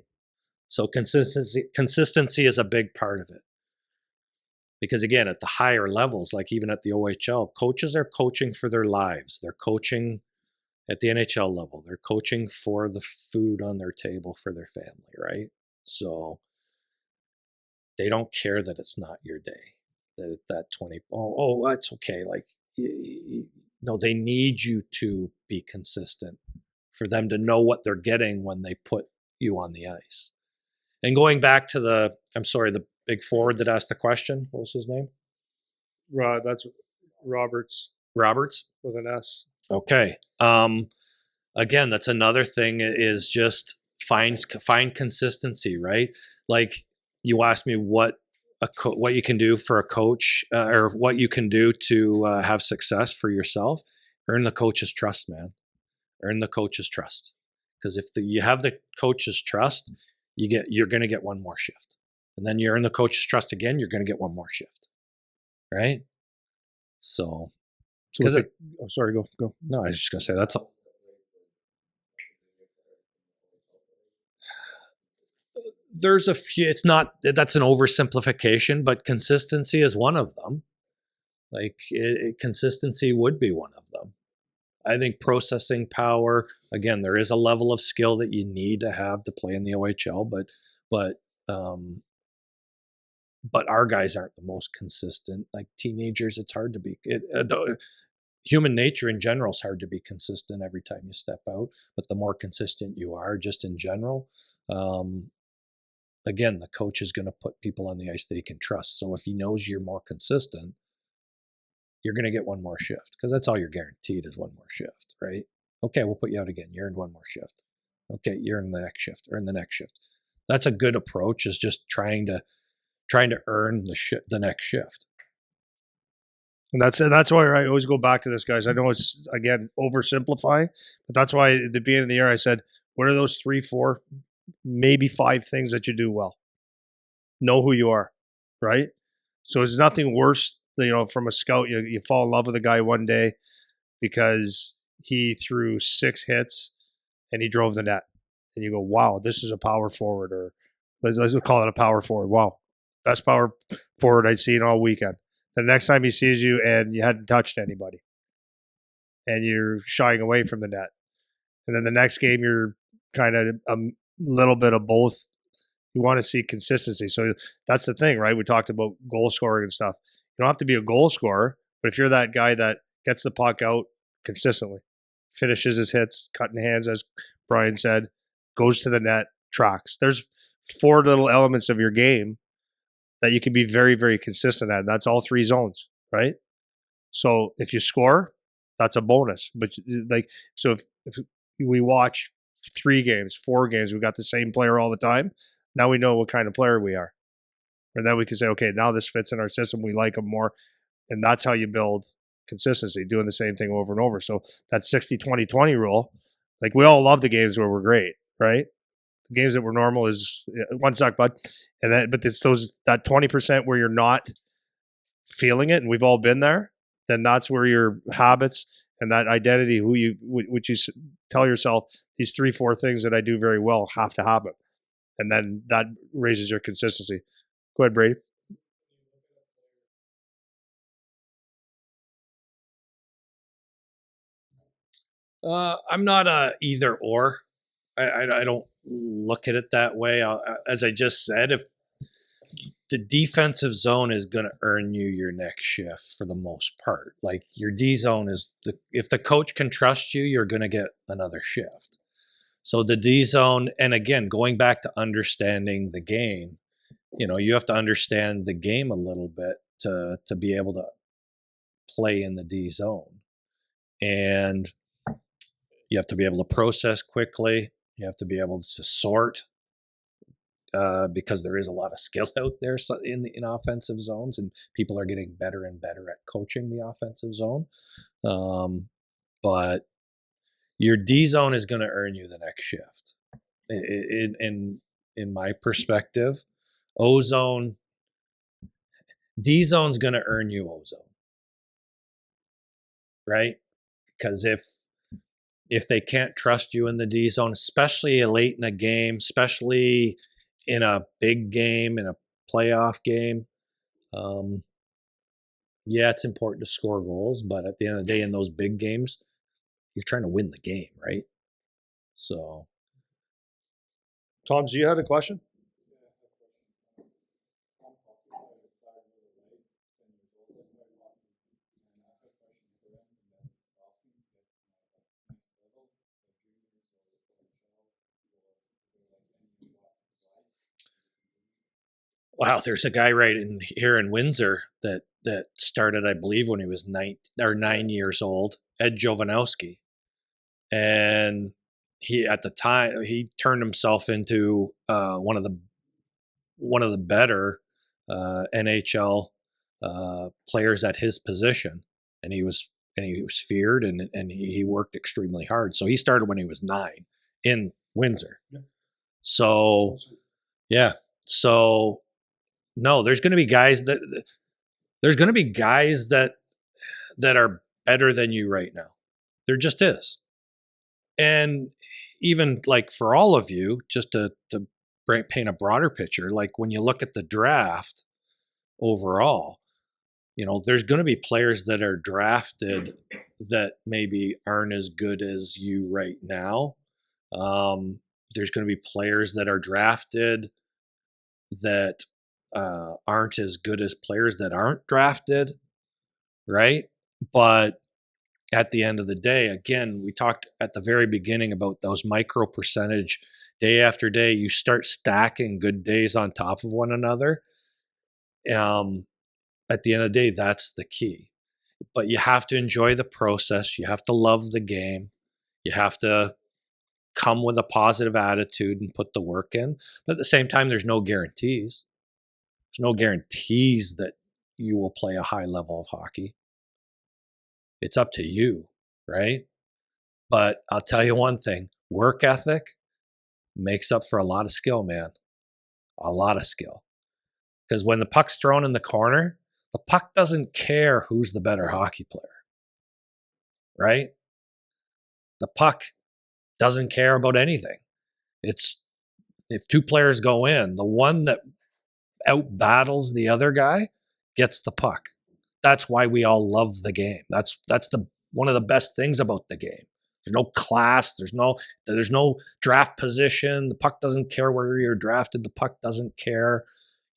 So consistency is a big part of it. Because again, at the higher levels, like even at the OHL, coaches are coaching for their lives. They're coaching at the NHL level. They're coaching for the food on their table for their family, right? So they don't care that it's not your day. That 20, that's okay. Like, no, they need you to be consistent for them to know what they're getting when they put you on the ice. And going back to the big forward that asked the question, what was his name? That's Roberts. Roberts? With an S. Okay. Again, that's another thing is just find consistency, right? Like you asked me what you can do for a coach or what you can do to have success for yourself. Earn the coach's trust, man. Earn the coach's trust. Because if you have the coach's trust, you're going to get one more shift. And then you earn the coach's trust again, you're going to get one more shift. Right? So sorry, go. No, I was just going to say that's all. There's a few, that's an oversimplification, but consistency is one of them. Like consistency would be one of them. I think processing power, again, there is a level of skill that you need to have to play in the OHL, but our guys aren't the most consistent. Like teenagers, it's hard to be. Human nature in general is hard to be consistent every time you step out, but the more consistent you are, just in general, again, the coach is going to put people on the ice that he can trust. So if he knows you're more consistent, you're going to get one more shift because that's all you're guaranteed is one more shift, right? Okay, we'll put you out again. You earned one more shift. Okay, you're in the next shift. Earn the next shift. That's a good approach. Is just trying to earn the next shift. And that's why I always go back to this, guys. I know it's again oversimplifying, but that's why at the beginning of the year I said, what are those 3, 4, maybe 5 things that you do well? Know who you are, right? So it's nothing worse, from a scout. You fall in love with a guy one day because he threw 6 hits and he drove the net, and you go, "Wow, this is a power forward," or let's call it a power forward. Wow, best power forward I'd seen all weekend. The next time he sees you and you hadn't touched anybody, and you're shying away from the net, and then the next game you're kind of a little bit of both. You want to see consistency. So that's the thing, right? We talked about goal scoring and stuff. You don't have to be a goal scorer, but if you're that guy that gets the puck out consistently, finishes his hits, cutting hands, as Brian said, goes to the net, tracks. There's 4 little elements of your game that you can be very, very consistent at. And that's all 3 zones, right? So if you score, that's a bonus. But so if we watch 3 games, 4 games, we got the same player all the time, now we know what kind of player we are. And then we can say, okay, now this fits in our system. We like him more. And that's how you build consistency, doing the same thing over and over. So that 60-20-20 rule, like we all love the games where we're great, right? The games that were normal is one suck, but it's that 20% where you're not feeling it, and we've all been there. Then that's where your habits And that identity, which you tell yourself, these 3-4 things that I do very well have to happen. And then that raises your consistency. Go ahead, Brady. I'm not a either or. I don't look at it that way. As I just said, if the defensive zone is going to earn you your next shift for the most part. Like your D zone is if the coach can trust you, you're going to get another shift. So the D zone, and again, going back to understanding the game, you have to understand the game a little bit to be able to play in the D zone. And you have to be able to process quickly. You have to be able to sort because there is a lot of skill out there in offensive zones, and people are getting better and better at coaching the offensive zone. But your D zone is going to earn you the next shift. In my perspective, O zone, D zone's going to earn you O zone, right? Because if they can't trust you in the D zone, especially late in a game, especially in a big game, in a playoff game, yeah, it's important to score goals, but at the end of the day, in those big games, you're trying to win the game, right? So, Tom, you had a question? wow, there's a guy right in here in Windsor that started, I believe, when he was 9 years old, Ed Jovanowski, and he at the time he turned himself into one of the better NHL players at his position, and he was feared, and he worked extremely hard. So he started when he was 9 in Windsor. So yeah, so no, there's going to be guys that are better than you right now. There just is. And even like for all of you, just to paint a broader picture, like when you look at the draft overall, there's going to be players that are drafted that maybe aren't as good as you right now. There's going to be players that are drafted that aren't as good as players that aren't drafted, right? But at the end of the day, again, we talked at the very beginning about those micro percentage. Day after day, you start stacking good days on top of one another. At the end of the day, that's the key. But you have to enjoy the process. You have to love the game. You have to come with a positive attitude and put the work in. But at the same time, there's no guarantees. There's no guarantees that you will play a high level of hockey. It's up to you, right? But I'll tell you one thing, work ethic makes up for a lot of skill, man. A lot of skill. Because when the puck's thrown in the corner, the puck doesn't care who's the better hockey player, right? The puck doesn't care about anything. It's if 2 players go in, the one that out battles the other guy gets the puck. That's why we all love the game. That's the one of the best things about the game. There's no class. There's no draft position. The puck doesn't care where you're drafted. The puck doesn't care,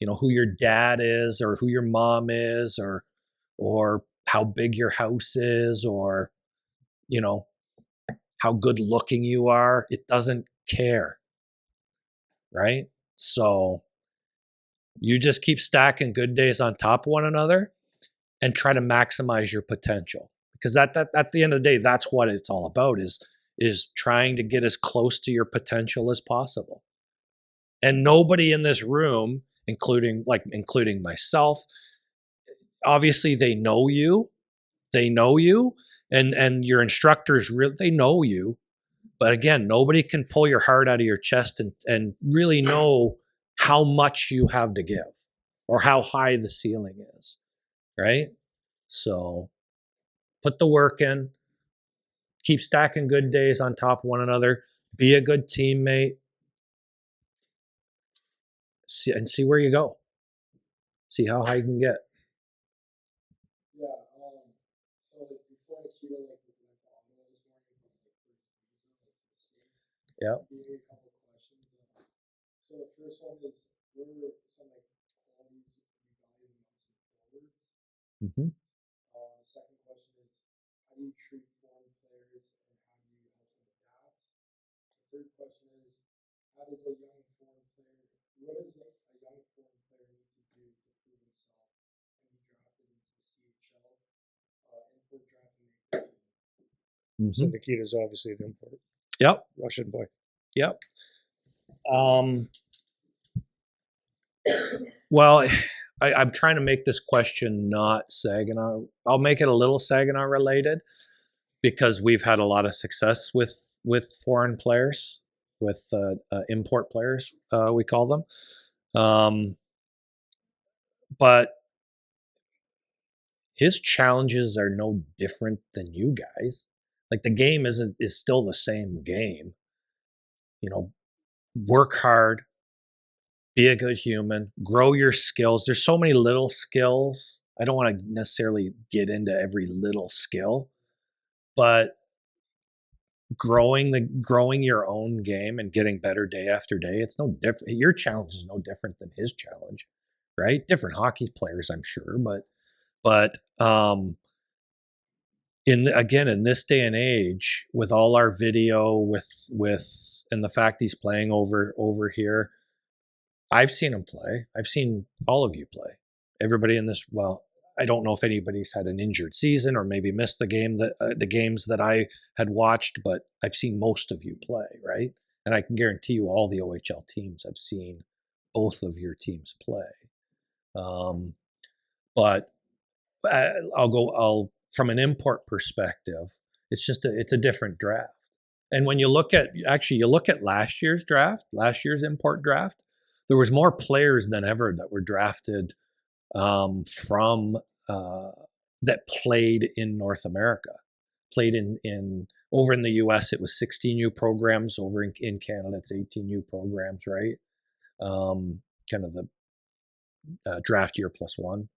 who your dad is or who your mom is or how big your house is or, how good looking you are. It doesn't care. Right? So you just keep stacking good days on top of one another and try to maximize your potential. Because at the end of the day, that's what it's all about is trying to get as close to your potential as possible. And nobody in this room, including myself, obviously they know you, and your instructors they know you. But again, nobody can pull your heart out of your chest and really know how much you have to give or how high the ceiling is, right? So put the work in, keep stacking good days on top of one another, be a good teammate, see where you go. See how high you can get. Yeah, so like before I hear like with my father, I was wondering if it's like first visa, like the States. Yeah. Gave me a couple of questions. So the first one is, what are some like qualities you value the most in forwards? Mm-hmm. Second question is, how do you treat foreign players and how do you help them adapt? The third question is, how does a young foreign player, what does a young foreign player need to do to prove himself and be drafted into the CHL, import draft and make the team? So Nikita's obviously the import. Yep. Russian boy. Yep. Well, I'm trying to make this question not Saginaw. I'll make it a little Saginaw related because we've had a lot of success with foreign players, with import players, we call them. But his challenges are no different than you guys. Like the game is still the same game. You know, work hard, be a good human, grow your skills. There's so many little skills. I don't want to necessarily get into every little skill, but growing your own game and getting better day after day, it's no different. Your challenge is no different than his challenge, right? Different hockey players, I'm sure, but in this day and age, with all our video, with and the fact he's playing over here, I've seen him play. I've seen all of you play. Everybody in this. Well, I don't know if anybody's had an injured season or maybe missed the games that I had watched, but I've seen most of you play, right? And I can guarantee you, all the OHL teams, I've seen both of your teams play. But I'll from an import perspective, it's a different draft. And when you look at last year's import draft, there was more players than ever that were drafted from that played in North America, played in over in the US. It was 16U programs. Over in Canada, it's 18U programs, right? Kind of the draft year plus one.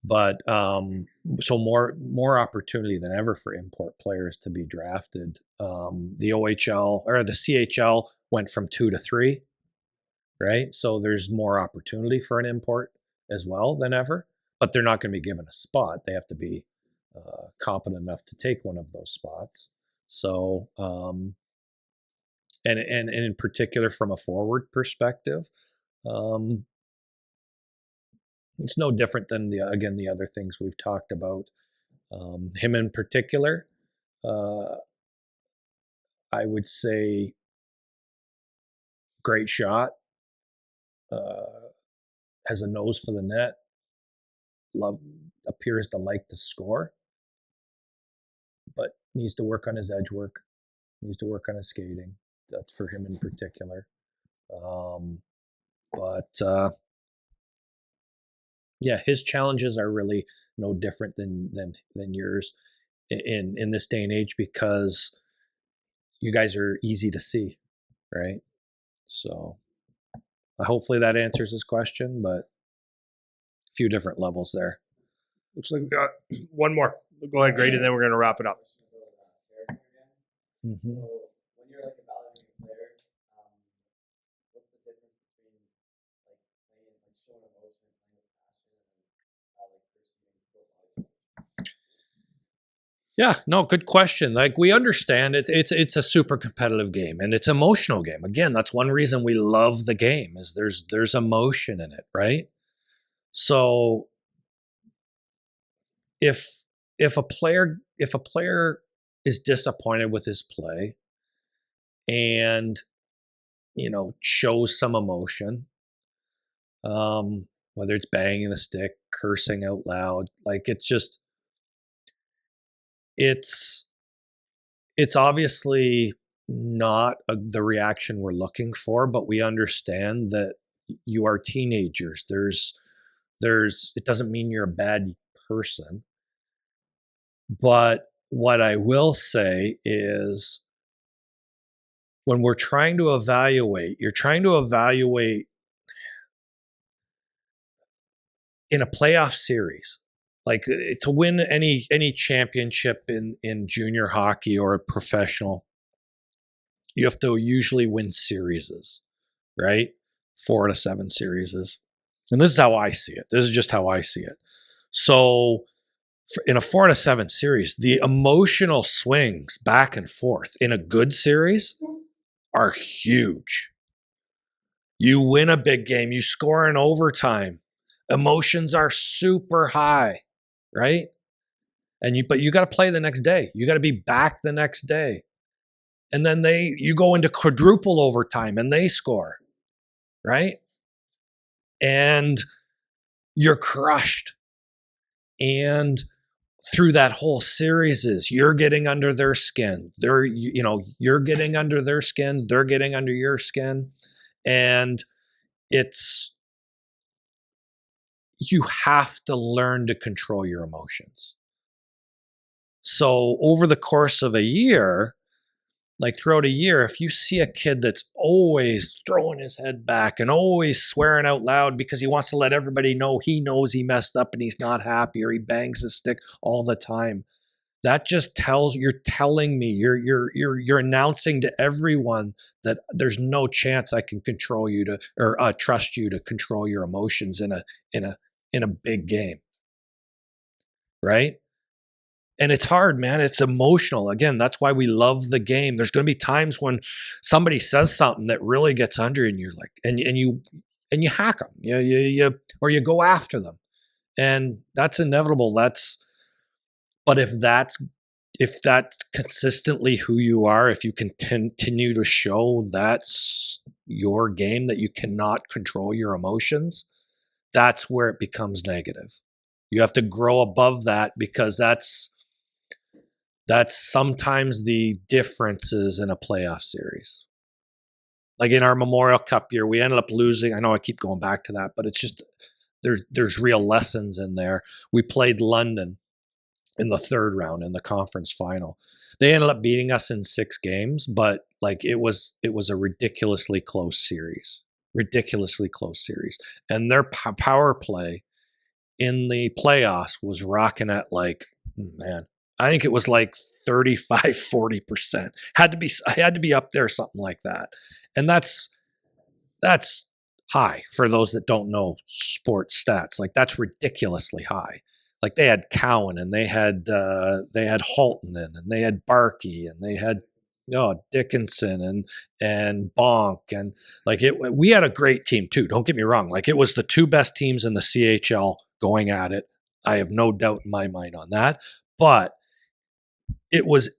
But so more opportunity than ever for import players to be drafted. The OHL or the CHL went from 2 to 3, right? So there's more opportunity for an import as well than ever. But they're not going to be given a spot. They have to be competent enough to take one of those spots. So and in particular from a forward perspective. It's no different than the other things we've talked about. Him in particular, I would say, great shot. Has a nose for the net. Appears to like to score, but needs to work on his edge work. Needs to work on his skating. That's for him in particular. Yeah, his challenges are really no different than yours in this day and age, because you guys are easy to see, right? So hopefully that answers his question, but a few different levels there. Looks like we got one more. Go ahead, Grady, and then we're going to wrap it up. Mm-hmm. So when you're like evaluating a player, what's the difference between like playing, like showing emotion, playing with passion, and like pursuing football? Yeah, no, good question. Like, we understand it's a super competitive game and it's an emotional game. Again, that's one reason we love the game, is there's emotion in it, right? So if a player is disappointed with his play and shows some emotion, whether it's banging the stick, cursing out loud, like it's obviously not the reaction we're looking for, but we understand that you are teenagers. It doesn't mean you're a bad person, but what I will say is when we're trying to evaluate, you're trying to evaluate in a playoff series, like to win any championship in junior hockey or professional, you have to usually win series, right? 4 out of 7 series. And this is how I see it. This is just how I see it. So in a 4 out of 7 series, the emotional swings back and forth in a good series are huge. You win a big game, you score in overtime, emotions are super high, right? But you got to play the next day. You got to be back the next day. And then you go into quadruple overtime and they score, right? And you're crushed. And through that whole series you're getting under their skin. You're getting under their skin, they're getting under your skin. And you have to learn to control your emotions. So over the course of a year, like throughout a year, if you see a kid that's always throwing his head back and always swearing out loud because he wants to let everybody know he knows he messed up and he's not happy, or he bangs his stick all the time, that just you're telling me, you're announcing to everyone that there's no chance I can control you or trust you to control your emotions in a big game, right? And it's hard, man. It's emotional. Again, that's why we love the game. There's going to be times when somebody says something that really gets under you, and you're like, and you hack them, or you go after them, and that's inevitable. But if that's consistently who you are, if you continue to show that's your game, that you cannot control your emotions, that's where it becomes negative. You have to grow above that, because that's sometimes the differences in a playoff series. Like in our Memorial Cup year, we ended up losing. I know I keep going back to that, but it's just there's real lessons in there. We played London in the 3rd round in the conference final. They ended up beating us in 6 games, but like it was a ridiculously close series. And their power play in the playoffs was rocking at like, man, I think it was like 35-40%. Had to be up there, something like that. And that's high for those that don't know sports stats. Like that's ridiculously high. Like they had Cowan, and they had Haltonen, and they had Barkey, and they had Dickinson and Bonk, and like we had a great team too. Don't get me wrong. Like it was the 2 best teams in the CHL going at it. I have no doubt in my mind on that. But it was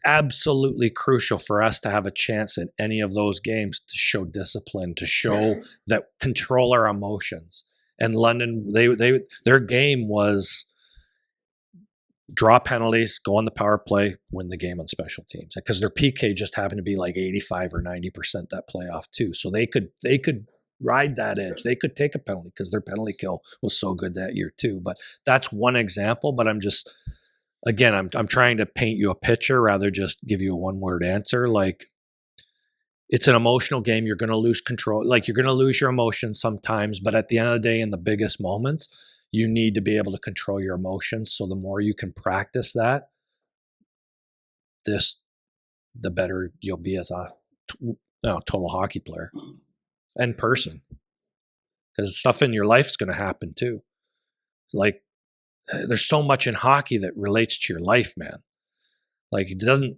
absolutely crucial for us to have a chance in any of those games to show discipline, to show that control our emotions. And London, their game was draw penalties, go on the power play, win the game on special teams, because their PK just happened to be like 85 or 90% that playoff too. So they could ride that edge. They could take a penalty because their penalty kill was so good that year too. But that's one example. But I'm trying to paint you a picture rather just give you a one-word answer. Like it's an emotional game. You're going to lose control. Like you're going to lose your emotions sometimes, but at the end of the day, in the biggest moments, you need to be able to control your emotions. So the more you can practice that, the better you'll be as a total hockey player and person. Because stuff in your life is going to happen too. Like there's so much in hockey that relates to your life, man. Like it doesn't,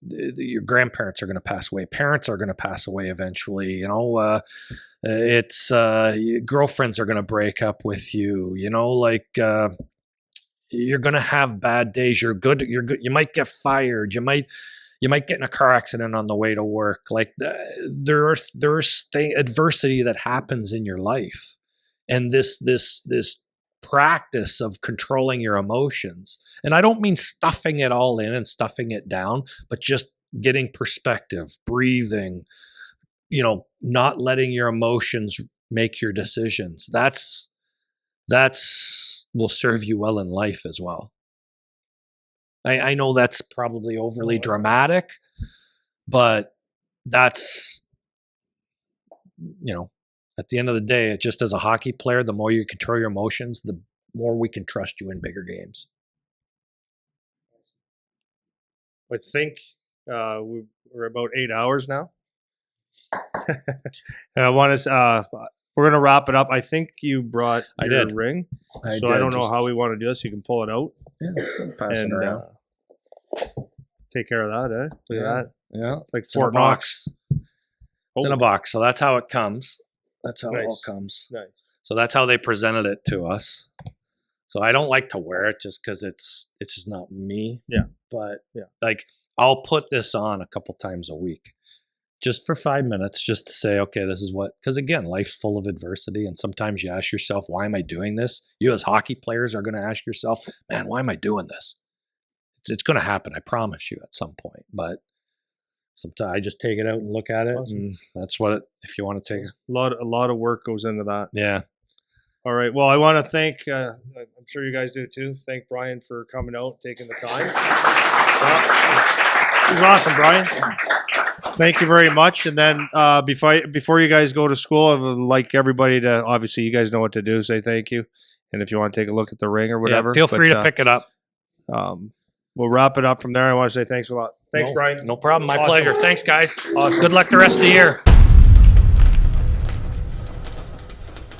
your grandparents are going to pass away. Parents are going to pass away eventually. It's girlfriends are going to break up with you. You're going to have bad days. You're good. You might get fired. You might get in a car accident on the way to work. Like there's adversity that happens in your life, and this practice of controlling your emotions. And I don't mean stuffing it all in and stuffing it down, but just getting perspective, breathing, not letting your emotions make your decisions. That's will serve you well in life as well. I know that's probably overly dramatic, but that's, at the end of the day, just as a hockey player, the more you control your emotions, the more we can trust you in bigger games. I think we're about 8 hours now. And I want to. We're gonna wrap it up. I think you brought your ring, I don't know how we want to do this. You can pull it out. Yeah, pass it around. Take care of that, eh? Look at that. Yeah, It's like Fort Knox. It's in a box, so that's how it comes. That's how it Nice. all comes. Nice. So that's how they presented it to us. So I don't like to wear it just because it's just not me. Yeah. But yeah, like I'll put this on a couple times a week, just for 5 minutes, just to say, okay, this is what. Because again, life's full of adversity, and sometimes you ask yourself, why am I doing this? You as hockey players are going to ask yourself, man, why am I doing this? It's going to happen, I promise you, at some point. But sometimes I just take it out and look at it, and that's what it. If you want to take it, a lot of work goes into that. Yeah. All right. Well, I want to thank. I'm sure you guys do too. Thank Brian for coming out, taking the time. It was awesome, Brian. Thank you very much. And then before you guys go to school, I would like everybody to, obviously, you guys know what to do. Say thank you, and if you want to take a look at the ring or whatever, feel free to pick it up. We'll wrap it up from there. I want to say thanks a lot. Thanks, Brian. No problem. My Awesome. pleasure. Thanks, guys. Awesome. Good luck the rest of the year.